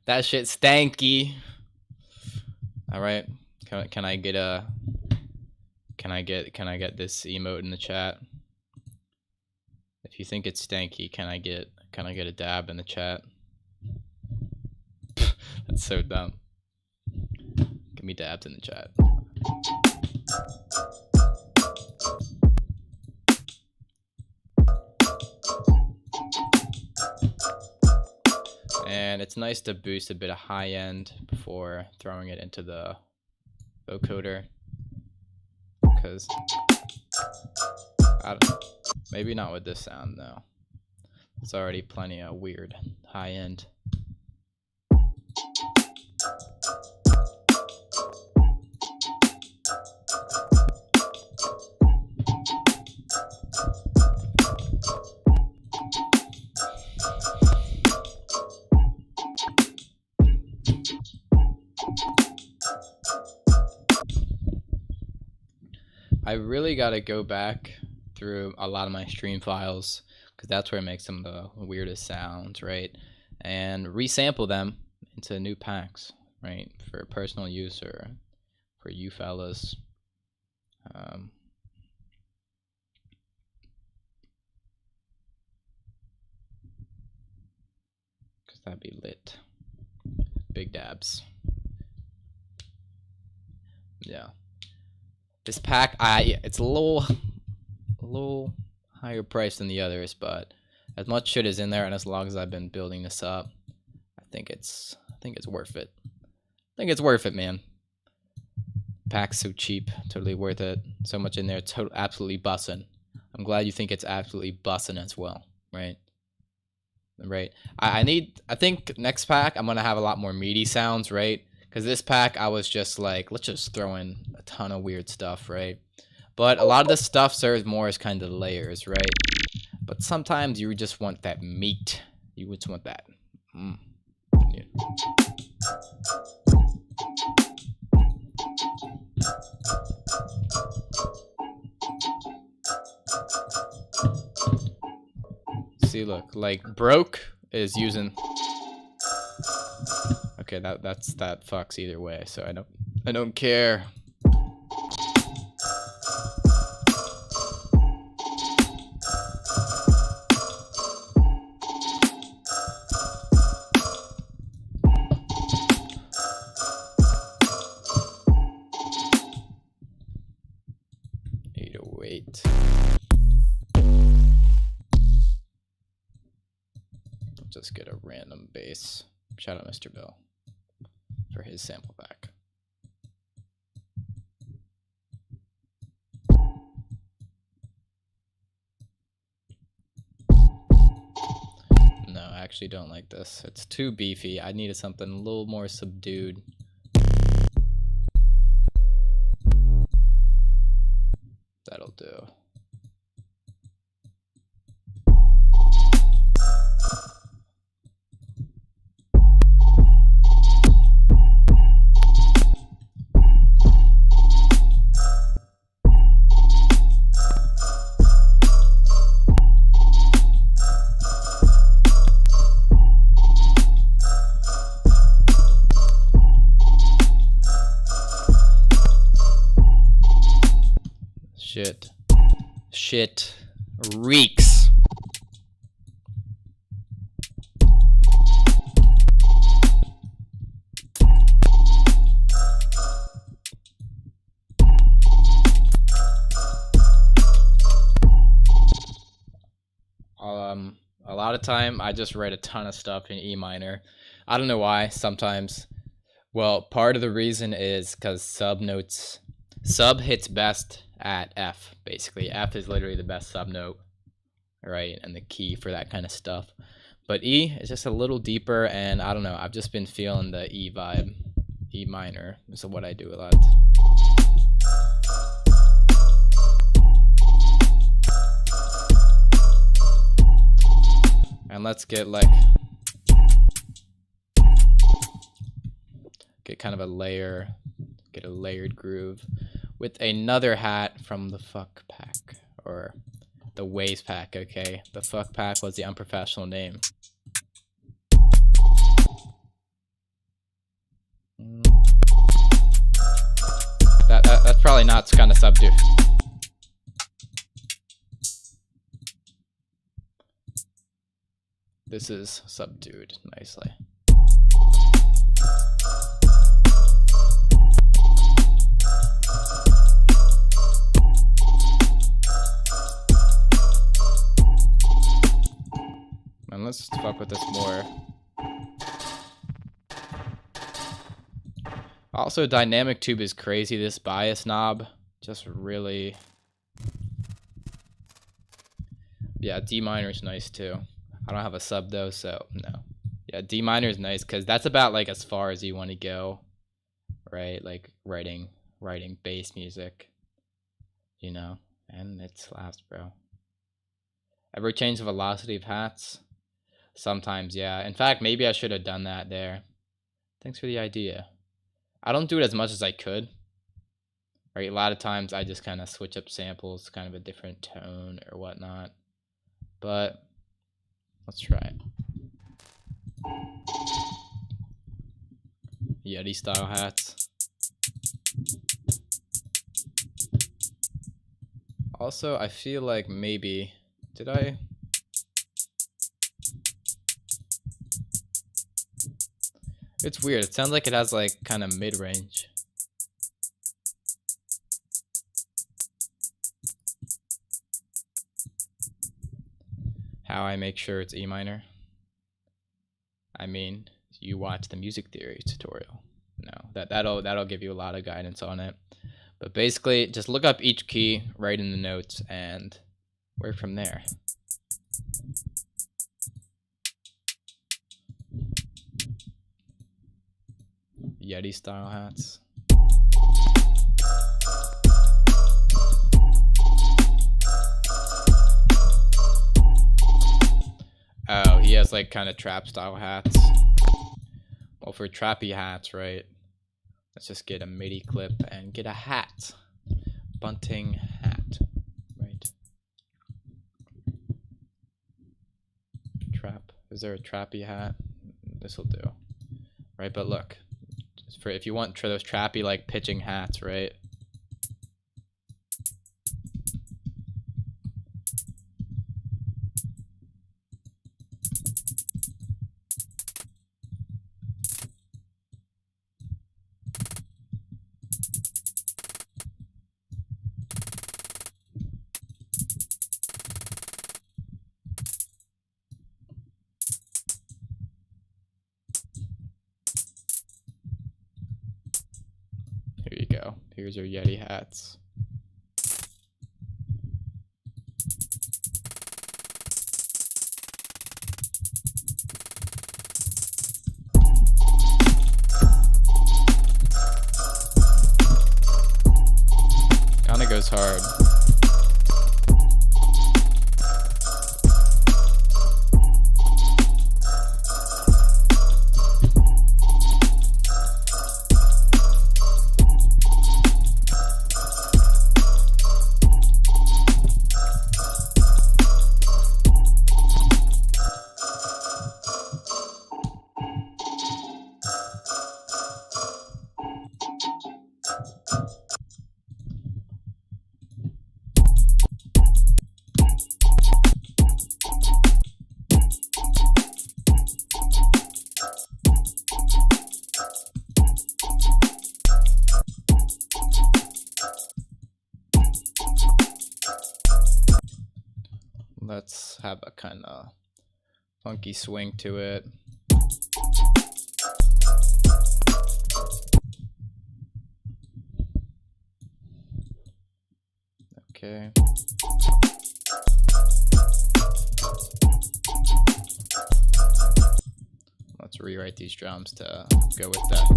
That shit stanky. All right. Can I get a? Can I get this emote in the chat? If you think it's stanky, can I get a dab in the chat? That's so dumb. Give me dabs in the chat. And it's nice to boost a bit of high end before throwing it into the vocoder, because maybe not with this sound though. It's already plenty of weird high end. I really got to go back through a lot of my stream files, because that's where I make some of the weirdest sounds, right? And resample them into new packs, right? For personal use or for you fellas. Because that'd be lit. Big dabs. Yeah. This pack, it's a little higher price than the others, but as much shit is in there, and as long as I've been building this up, I think it's worth it. I think it's worth it, man. Pack's so cheap, totally worth it. So much in there, absolutely bussin'. I'm glad you think it's absolutely bussin' as well, right? Right. I think next pack I'm gonna have a lot more meaty sounds, right? Because this pack I was just like, let's just throw in a ton of weird stuff, right? But a lot of this stuff serves more as kind of layers, right? But sometimes you just want that meat. You just want that. Yeah. See, look, like broke is using. Okay, that fucks either way, so I don't care. Just get a random bass. Shout out Mr. Bill for his sample pack. No, I actually don't like this. It's too beefy. I needed something a little more subdued. That'll do. Shit reeks. A lot of time I just write a ton of stuff in E minor. I don't know why sometimes. Well, part of the reason is because sub hits best at F, basically. F is literally the best sub note, right? And the key for that kind of stuff. But E is just a little deeper, and I don't know, I've just been feeling the E vibe. E minor is what I do a lot. And let's get like kind of a layer, get a layered groove with another hat from the fuck pack, or the Waze pack, okay? The fuck pack was the unprofessional name. probably not. It's kind of subdued. This is subdued nicely. And let's fuck with this more. Also, dynamic tube is crazy. This bias knob just really... Yeah, D minor is nice too. I don't have a sub though, so no. Yeah, D minor is nice because that's about like as far as you want to go, right? Like writing bass music, you know, and it slaps, bro. Ever change the velocity of hats? Sometimes, yeah. In fact, maybe I should have done that there. Thanks for the idea. I don't do it as much as I could. Right, a lot of times I just kind of switch up samples, kind of a different tone or whatnot. But let's try it. Yeti style hats. Also, I feel like maybe, did I? It's weird. It sounds like it has like kind of mid-range. How I make sure it's E minor? I mean, you watch the music theory tutorial. No, that'll give you a lot of guidance on it. But basically, just look up each key, write in the notes, and work from there. Yeti style hats. Oh, he has like kind of trap style hats. Well, for trappy hats, right? Let's just get a MIDI clip and get a hat. Bunting hat, right? Trap. Is there a trappy hat? This will do, right? But look, just for if you want those trappy like pitching hats, right? Here you go. Here's your Yeti hats. Kinda goes hard. Let's have a kind of funky swing to it. Okay. Let's rewrite these drums to go with that.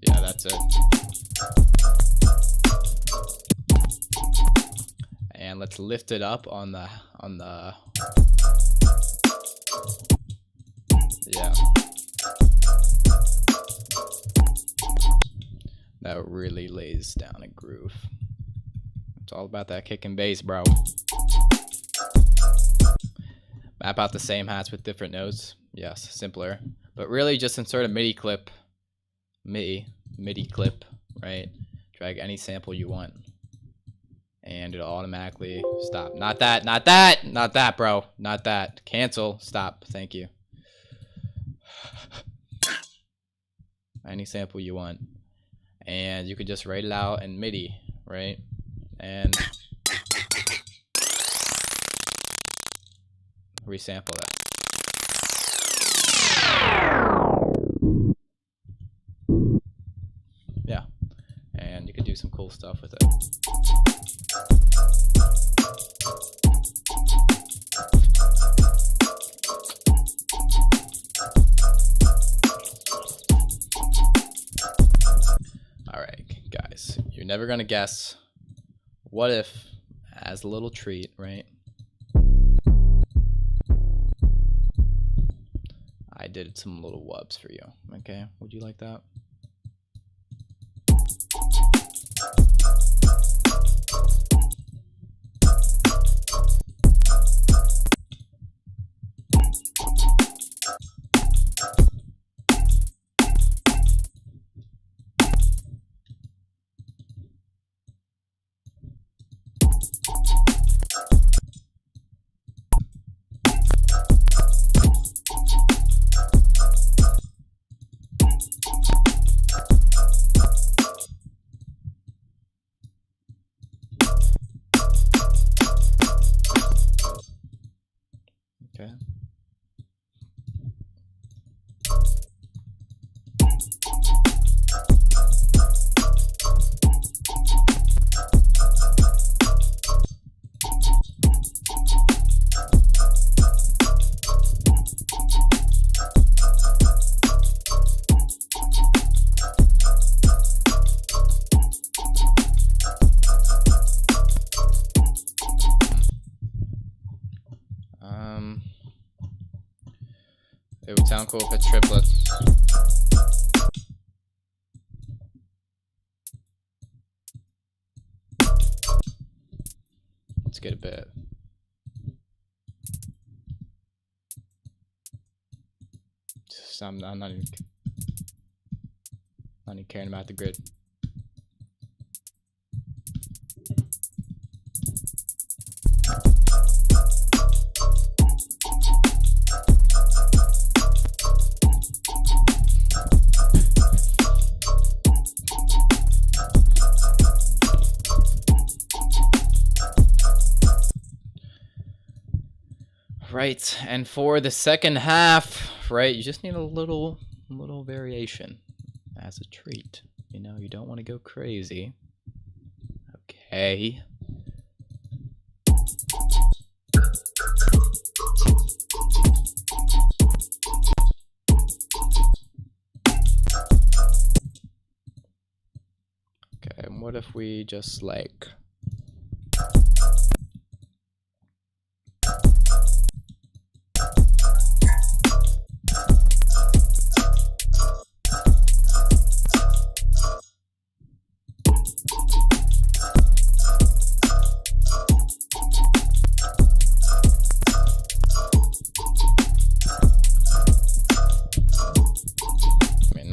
Yeah, that's it. And let's lift it up on the yeah. That really lays down a groove. It's all about that kick and bass, bro. Map out the same hats with different notes. Yes, simpler. But really just insert a MIDI clip, right? Drag drag any sample you want, and it'll automatically stop. Not that, not that, not that, bro. Not that. Cancel. Stop. Thank you. Any sample you want. And you could just write it out in MIDI, right? And resample that. Yeah. And you could do some cool stuff with it. Alright, guys. You're never gonna guess. What if, as a little treat, right? I did some little wubs for you. Okay, would you like that? Okay. It would sound cool if it's triplets. Let's get a bit. I'm not even caring about the grid. Right, and for the second half, right, you just need a little variation as a treat. You know, you don't want to go crazy. Okay. Okay, and what if we just like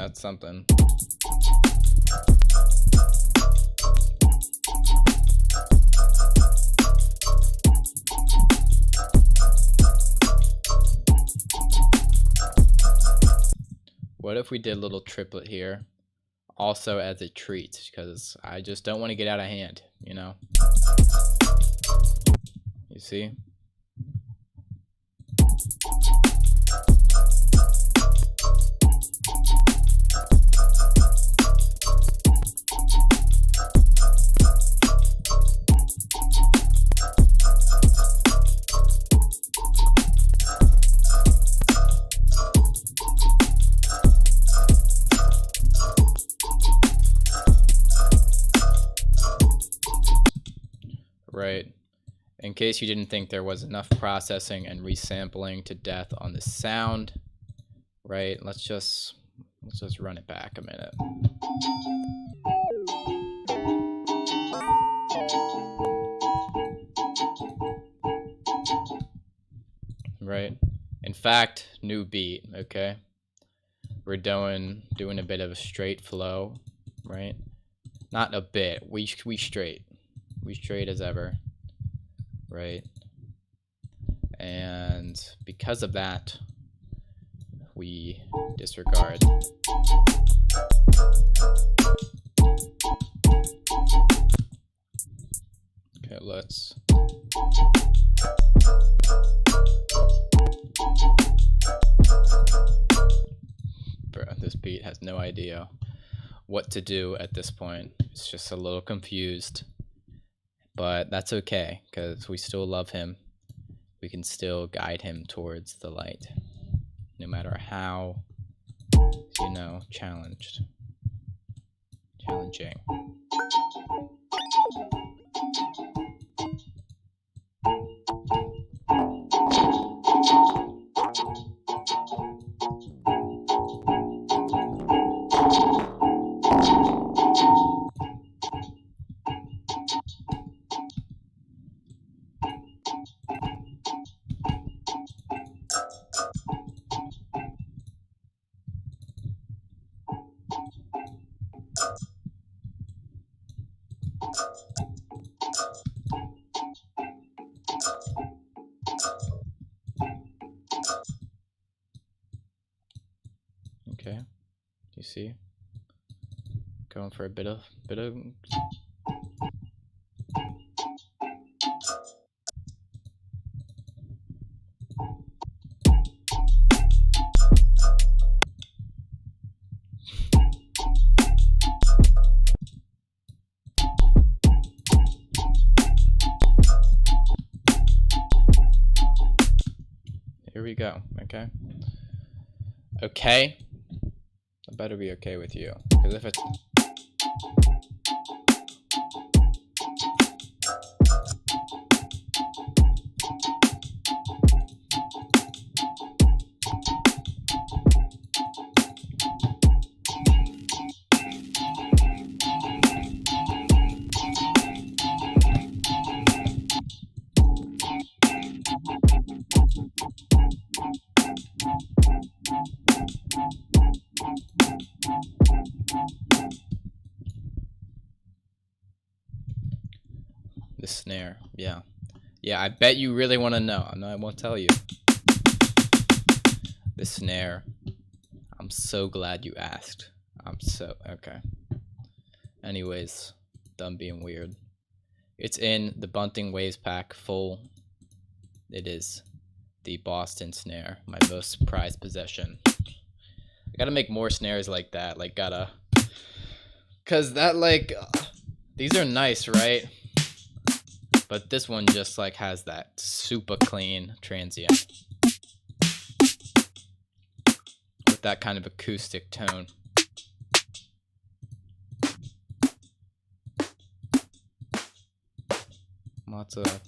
that's something. What if we did a little triplet here also as a treat, because I just don't want to get out of hand, you know? You see? Right. In case you didn't think there was enough processing and resampling to death on the sound, right? Let's just run it back a minute. Right. In fact, new beat, okay? We're doing a bit of a straight flow, right? Not a bit. We straight. We straight as ever. Right? And because of that, we disregard. Okay, let's. Bro, this beat has no idea what to do at this point. It's just a little confused. But that's okay, because we still love him. We can still guide him towards the light, no matter how, you know, challenging. Okay, you see, going for a bit of. Here we go. Okay. Okay. I better be okay with you, because if it's. The snare, yeah. Yeah, I bet you really want to know. No, I won't tell you. The snare. I'm so glad you asked. Okay. Anyways, done being weird. It's in the Bunting Waves Pack full. It is the Boston snare, my most prized possession. I gotta make more snares like that. Like, cause that, like, these are nice, right? But this one just like has that super clean transient with that kind of acoustic tone. Lots of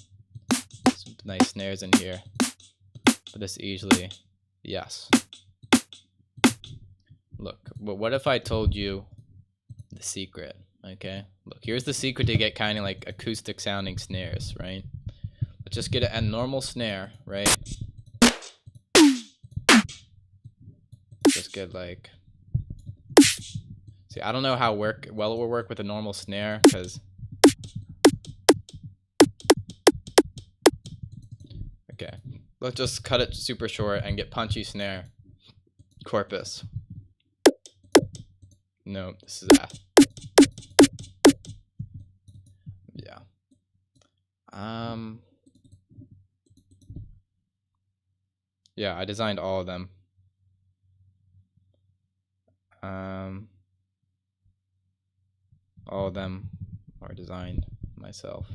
some nice snares in here, but this easily, yes. Look, but what if I told you the secret? Okay, look, here's the secret to get kind of like acoustic sounding snares, right? Let's just get a normal snare, right? Just get like, see, I don't know how well it will work with a normal snare, because okay, let's just cut it super short and get punchy snare corpus. No, this is that. Yeah. Yeah, I designed all of them. All of them are designed myself.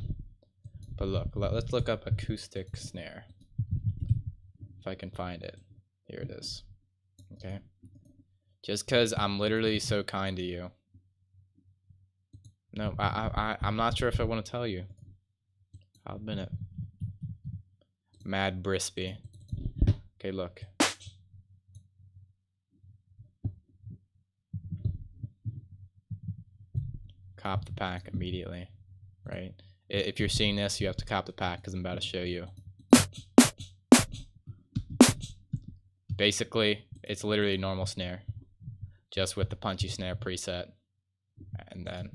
But look, let's look up acoustic snare. If I can find it. Here it is. Okay. Just because I'm literally so kind to you. No, I'm not sure if I want to tell you. I'll admit it. Mad Brispy. Okay, look. Cop the pack immediately, right? If you're seeing this, you have to cop the pack because I'm about to show you. Basically, it's literally a normal snare, just with the punchy snare preset. And then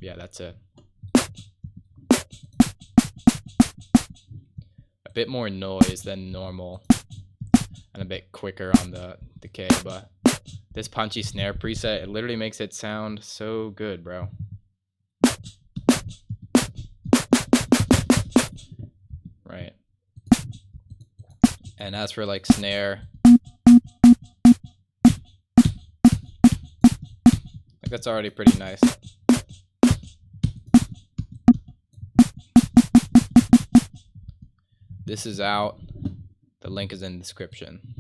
Yeah, that's it. A bit more noise than normal, and a bit quicker on the decay, but this punchy snare preset, it literally makes it sound so good, bro. Right. And as for like snare, like that's already pretty nice. This is out. The link is in the description.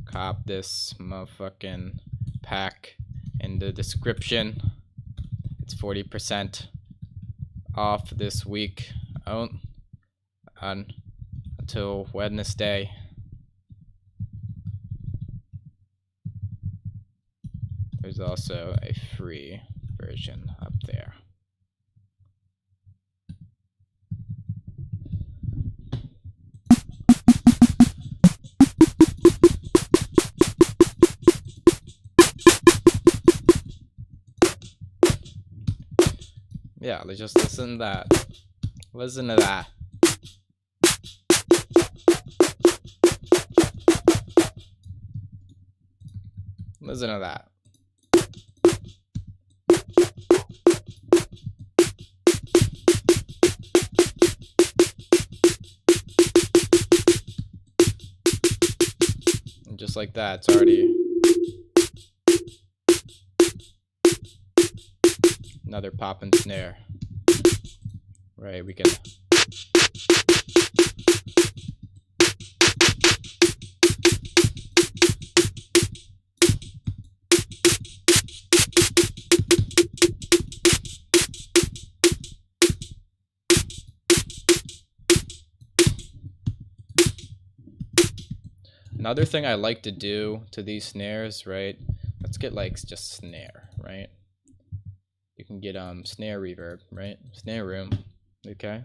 Cop this motherfucking pack in the description. It's 40% off this week until Wednesday. There's also a free version up there. Yeah, let's just listen to that. Listen to that. Listen to that. And just like that, it's already another pop and snare. Right, we can another thing I like to do to these snares, right? Let's get like just snare, right? You can get snare reverb, right? Snare room, okay?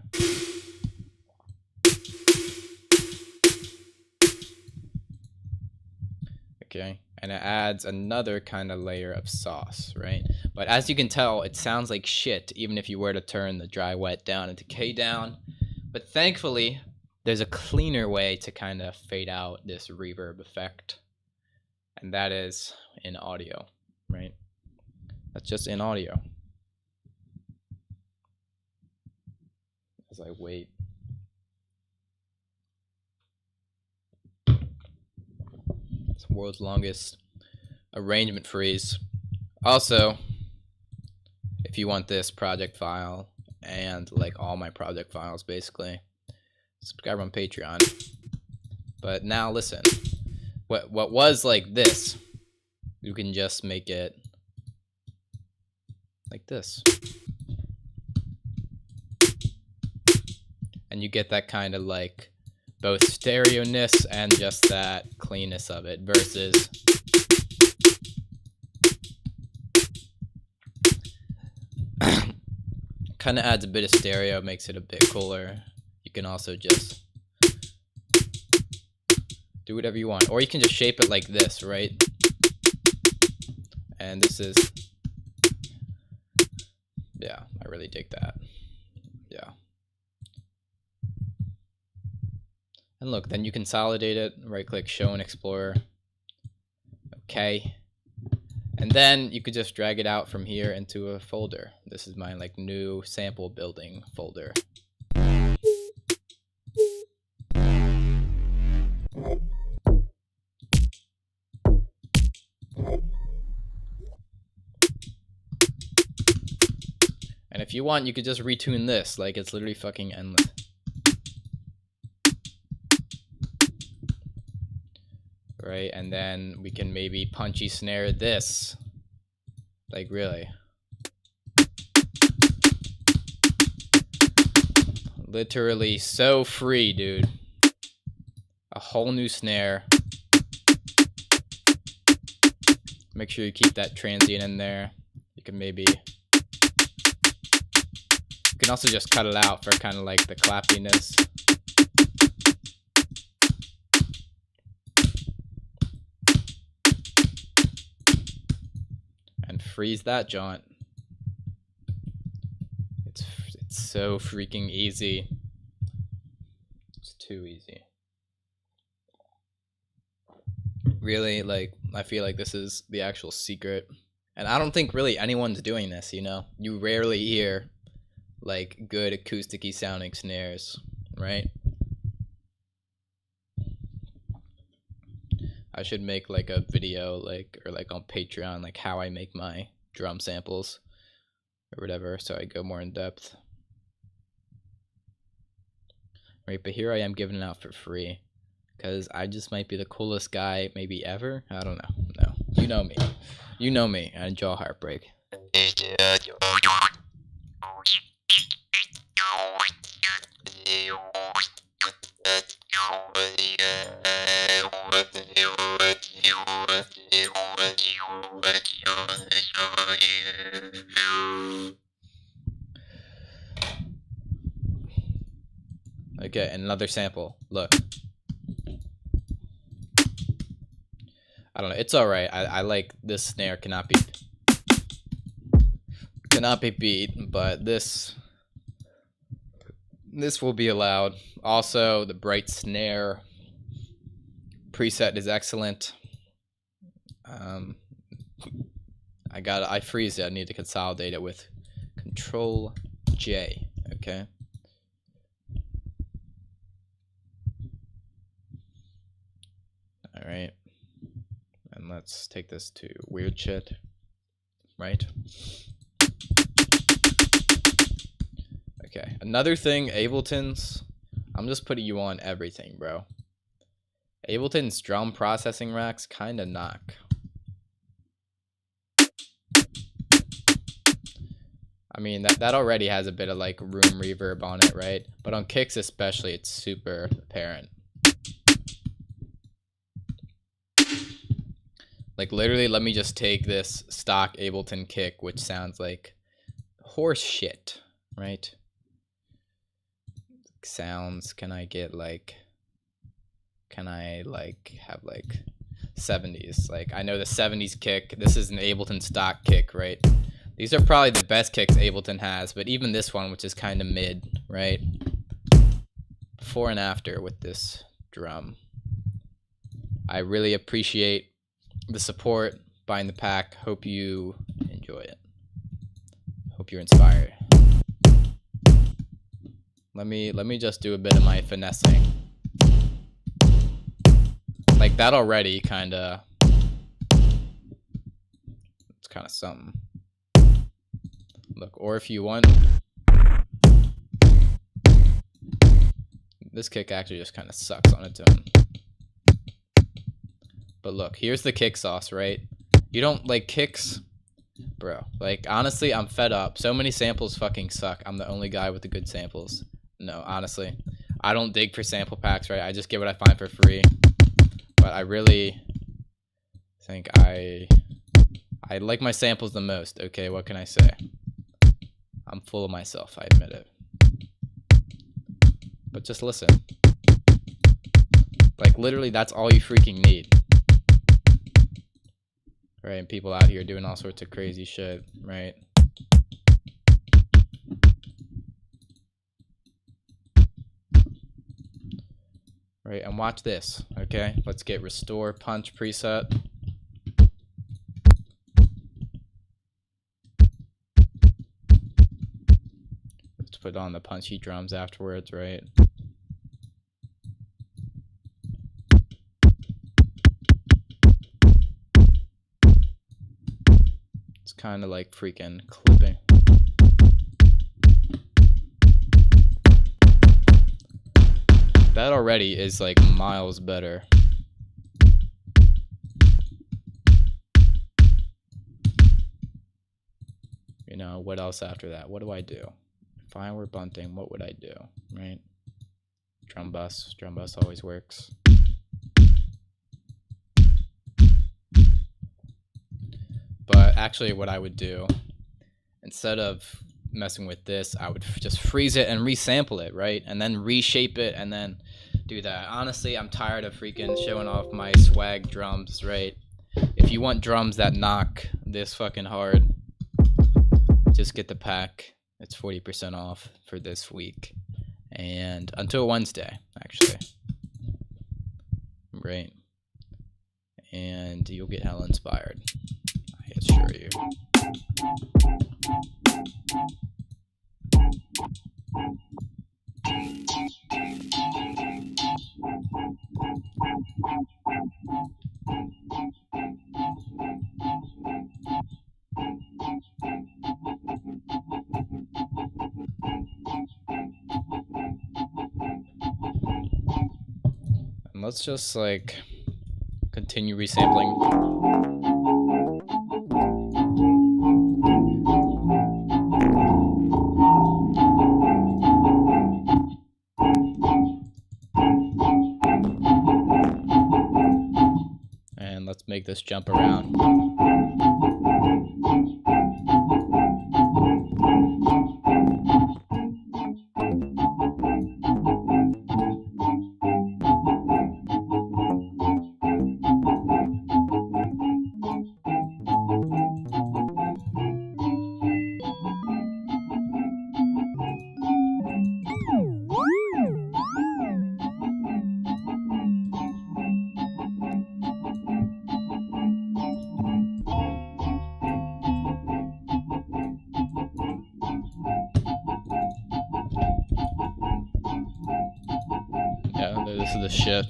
Okay, and it adds another kind of layer of sauce, right? But as you can tell, it sounds like shit even if you were to turn the dry wet down and decay down. But thankfully, there's a cleaner way to kind of fade out this reverb effect, and that is in audio, right? That's just in audio. As I wait. It's the world's longest arrangement freeze. Also, if you want this project file and like all my project files, basically, subscribe on Patreon. But now listen, what was like this, you can just make it like this. And you get that kind of like both stereo-ness and just that cleanness of it versus kind of adds a bit of stereo, makes it a bit cooler. You can also just do whatever you want, or you can just shape it like this, right? And this is, yeah, I really dig that. Yeah. And look, then you consolidate it, right click, show and explorer. Okay. And then you could just drag it out from here into a folder. This is my like new sample building folder. And if you want, you could just retune this, like it's literally fucking endless. Right, and then we can maybe punchy snare this. Like really. Literally so free, dude. A whole new snare. Make sure you keep that transient in there. You can maybe, you can also just cut it out for kind of like the clappiness. And freeze that jaunt. so freaking easy. It's too easy. Really, like, I feel like this is the actual secret. And I don't think really anyone's doing this, you know? You rarely hear, like, good acousticy sounding snares, right? I should make, like, a video, like, or, like, on Patreon, like, how I make my drum samples or whatever, so I go more in depth. Right, but here I am giving it out for free. Because I just might be the coolest guy maybe ever. I don't know. No. You know me. You know me. I enjoy heartbreak. Okay, another sample. Look. I don't know. It's alright. I like this snare cannot be beat, but this will be allowed. Also, the bright snare preset is excellent. I freeze it. I need to consolidate it with Control J. Okay. All right. And let's take this to weird shit. Right. Okay. Ableton's. Thing, Ableton's. I'm just putting you on everything, bro. Ableton's drum processing racks kind of knock. I mean, that already has a bit of like room reverb on it, right? But on kicks especially, it's super apparent. Like literally, let me just take this stock Ableton kick, which sounds like horse shit, right? Sounds, can I have like 70s? Like I know the 70s kick, this is an Ableton stock kick, right? These are probably the best kicks Ableton has, but even this one, which is kind of mid, right? Before and after with this drum. I really appreciate the support, buying the pack. Hope you enjoy it. Hope you're inspired. Let me just do a bit of my finessing. Like that already kinda, it's kinda something. Look, or if you want, this kick actually just kinda sucks on its own. But look, here's the kick sauce, right? You don't like kicks, bro. Like honestly, I'm fed up. So many samples fucking suck. I'm the only guy with the good samples. No, honestly, I don't dig for sample packs, right? I just get what I find for free. But I really think I like my samples the most. Okay, what can I say? I'm full of myself, I admit it. But just listen. Like literally, that's all you freaking need. Right, and people out here doing all sorts of crazy shit, right? Right, and watch this, okay? Let's get restore punch preset. Let's put on the punchy drums afterwards, right? It's kind of like freaking clipping. That already is like miles better. You know, what else after that? What do I do? If I were Bunting, what would I do, right? Drum bus always works. But actually what I would do, instead of messing with this, I would just freeze it and resample it, right? And then reshape it and then do that. Honestly, I'm tired of freaking showing off my swag drums, right? If you want drums that knock this fucking hard, just get the pack It's 40% off for this week. And until Wednesday, actually. Right. And you'll get hella inspired. I assure you. And let's just like continue resampling. And let's make this jump around. Yeah, this is the shit.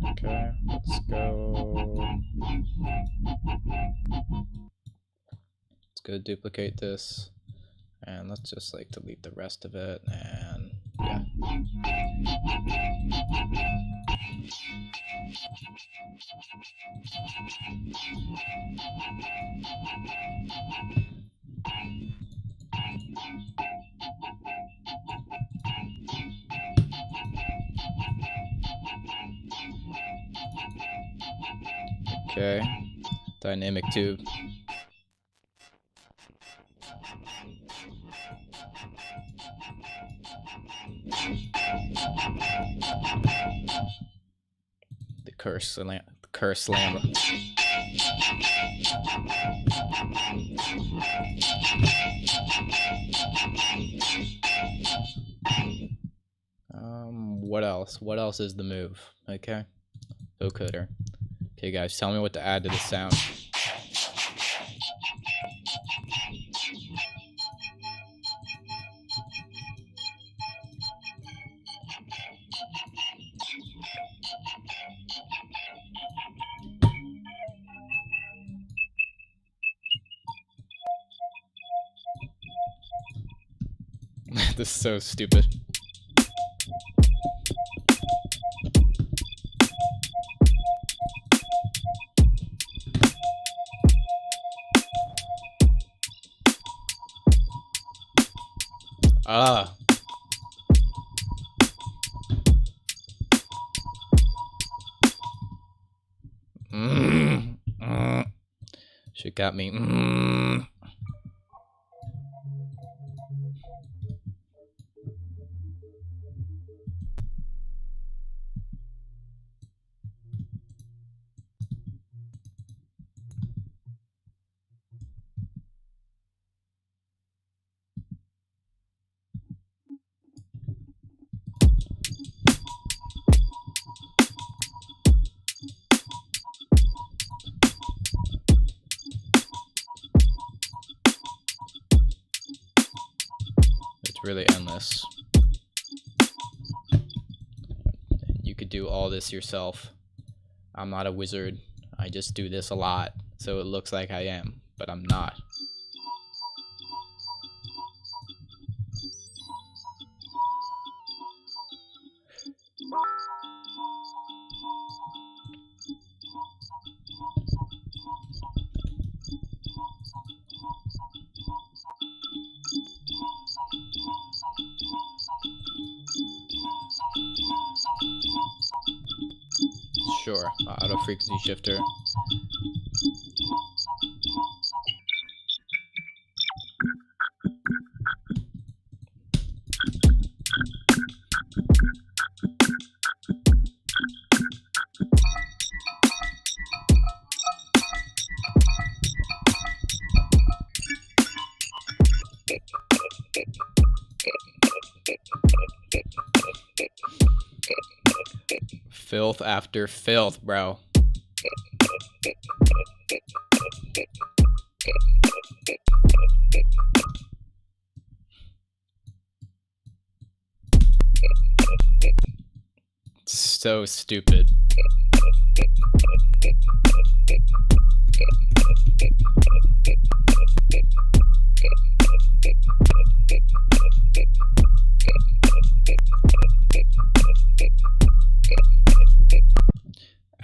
Okay, let's go. Let's go duplicate this. And let's just like delete the rest of it, and yeah. Okay, dynamic tube. The curse lamb. What else? What else is the move? Okay, vocoder. Okay, guys, tell me what to add to the sound. This is so stupid. Ah. She got me. It's really endless. You could do all this yourself. I'm not a wizard. I just do this a lot, so it looks like I am, but I'm not. Sure, auto frequency shifter. Filth after filth, bro. So stupid.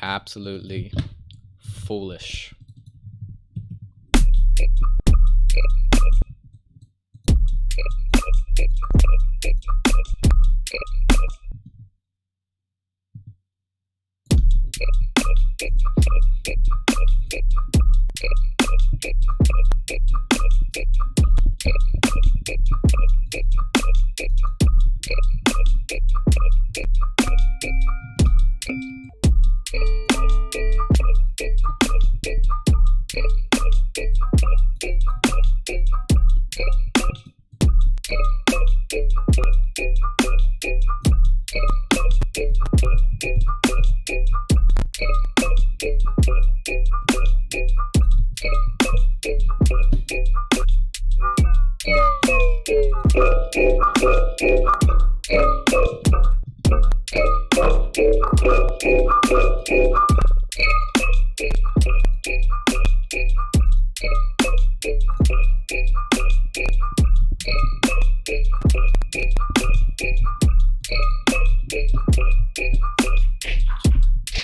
Absolutely foolish.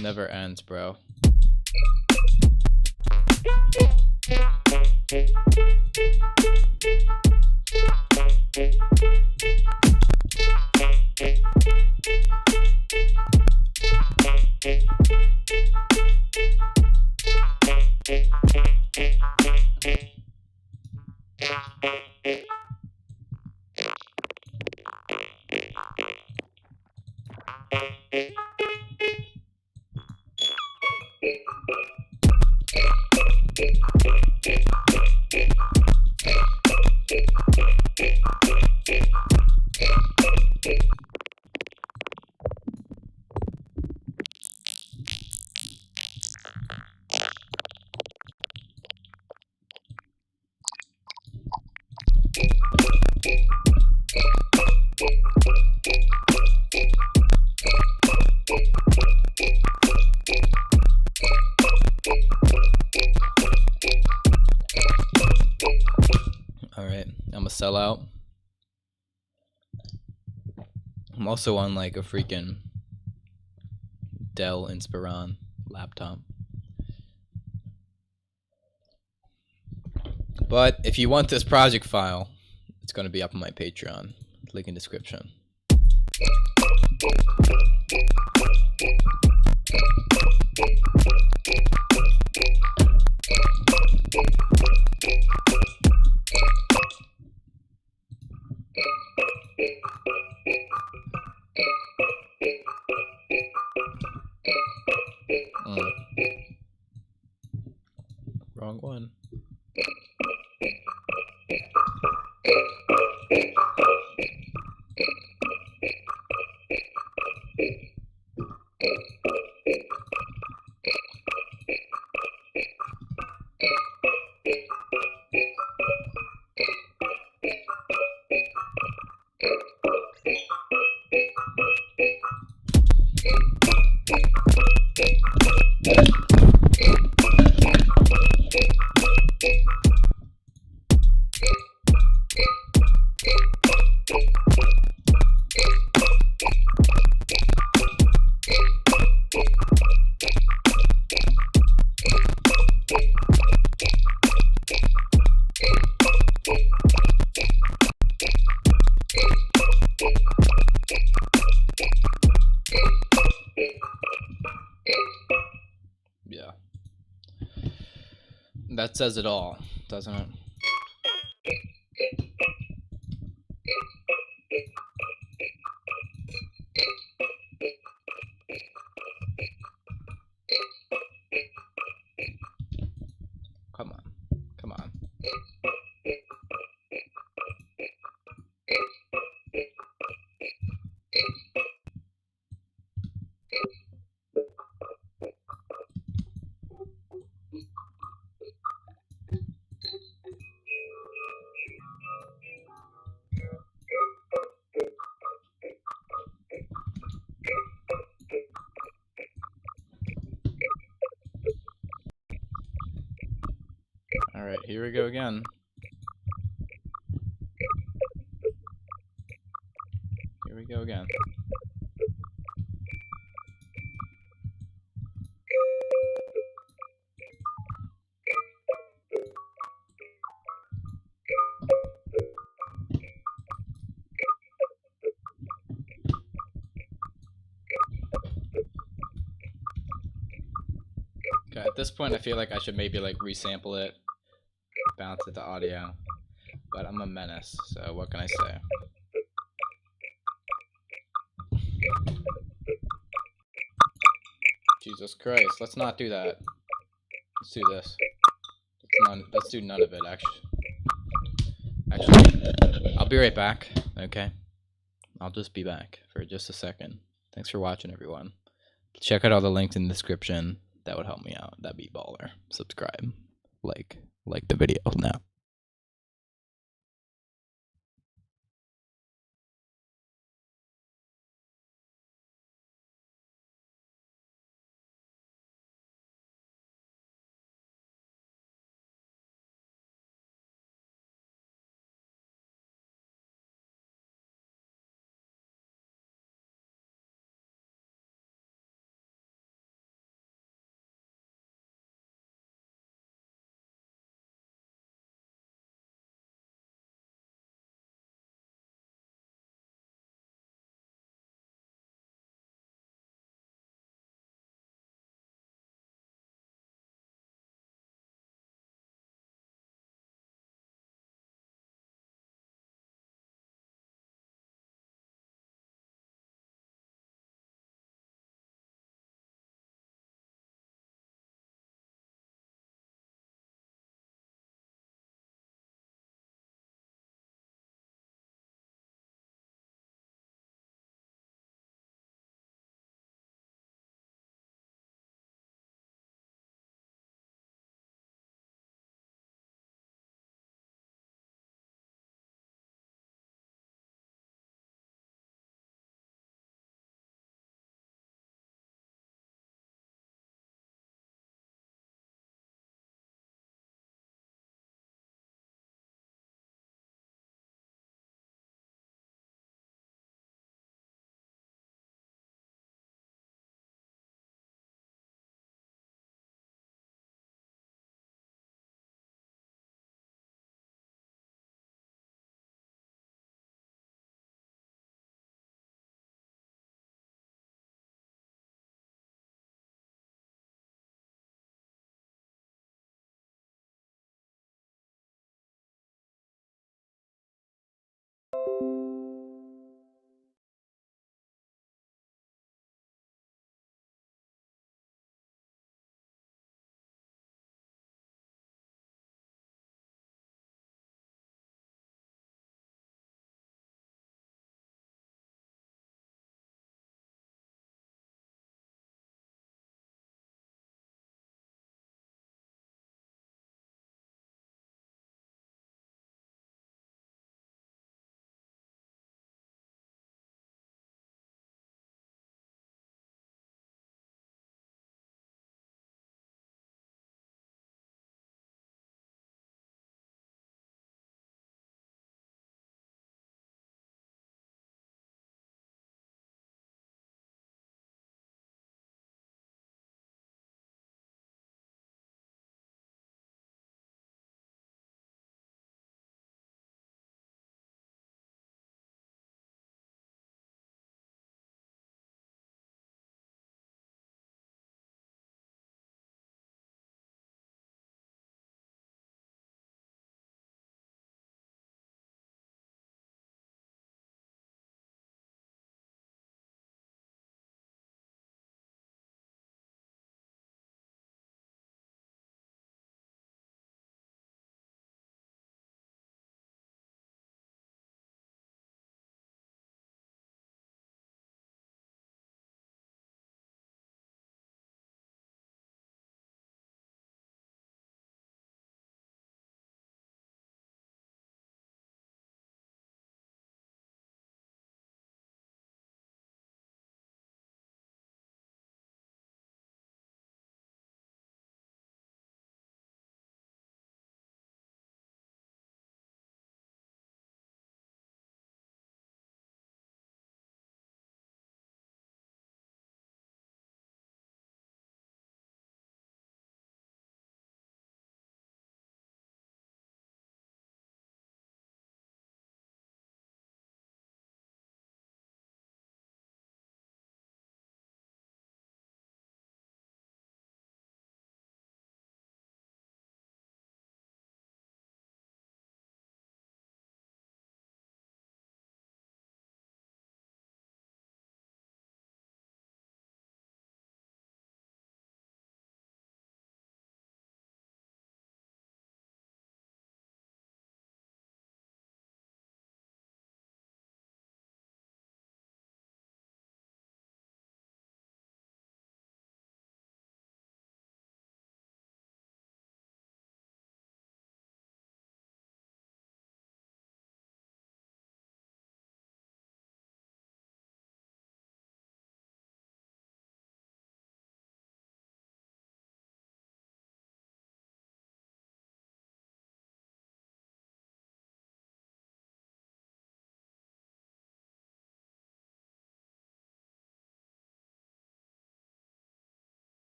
Never ends, bro. Alright, I'm a sellout. I'm also on like a freaking Dell Inspiron laptop. But if you want this project file, it's going to be up on my Patreon. Link in description. Wrong one. Yeah. That says it all, doesn't it? Come on. Come on. Alright, here we go again. Here we go again. Okay, at this point I feel like I should maybe like resample it, bounce it to audio, but I'm a menace, so what can I say? Jesus Christ, let's not do that. Let's do this. Let's do none of it, actually. I'll be right back, okay? I'll just be back for just a second. Thanks for watching, everyone. Check out all the links in the description. That would help me out. That'd be baller. Subscribe. Like the video now.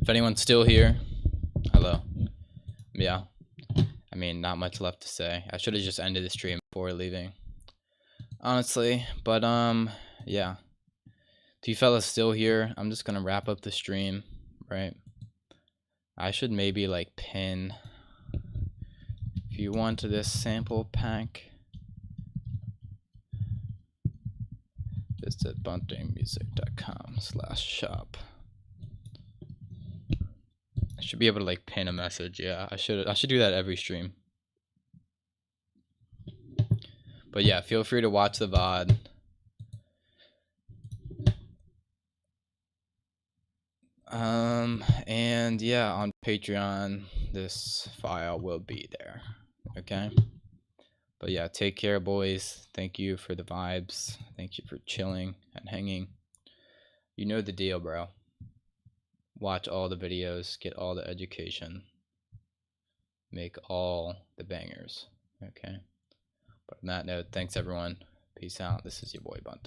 If anyone's still here, hello. Yeah, I mean, not much left to say. I should have just ended the stream before leaving, honestly. But yeah. To you fellas still here, I'm just gonna wrap up the stream, right? I should maybe like pin, if you want this sample pack, visit buntingmusic.com/shop. I should be able to like pin a message. Yeah, I should do that every stream. But yeah, feel free to watch the VOD. And yeah, on Patreon, this file will be there. Okay. But yeah, take care, boys. Thank you for the vibes. Thank you for chilling and hanging. You know the deal, bro. Watch all the videos, get all the education, make all the bangers. Okay. But on that note, thanks everyone. Peace out. This is your boy Bunting.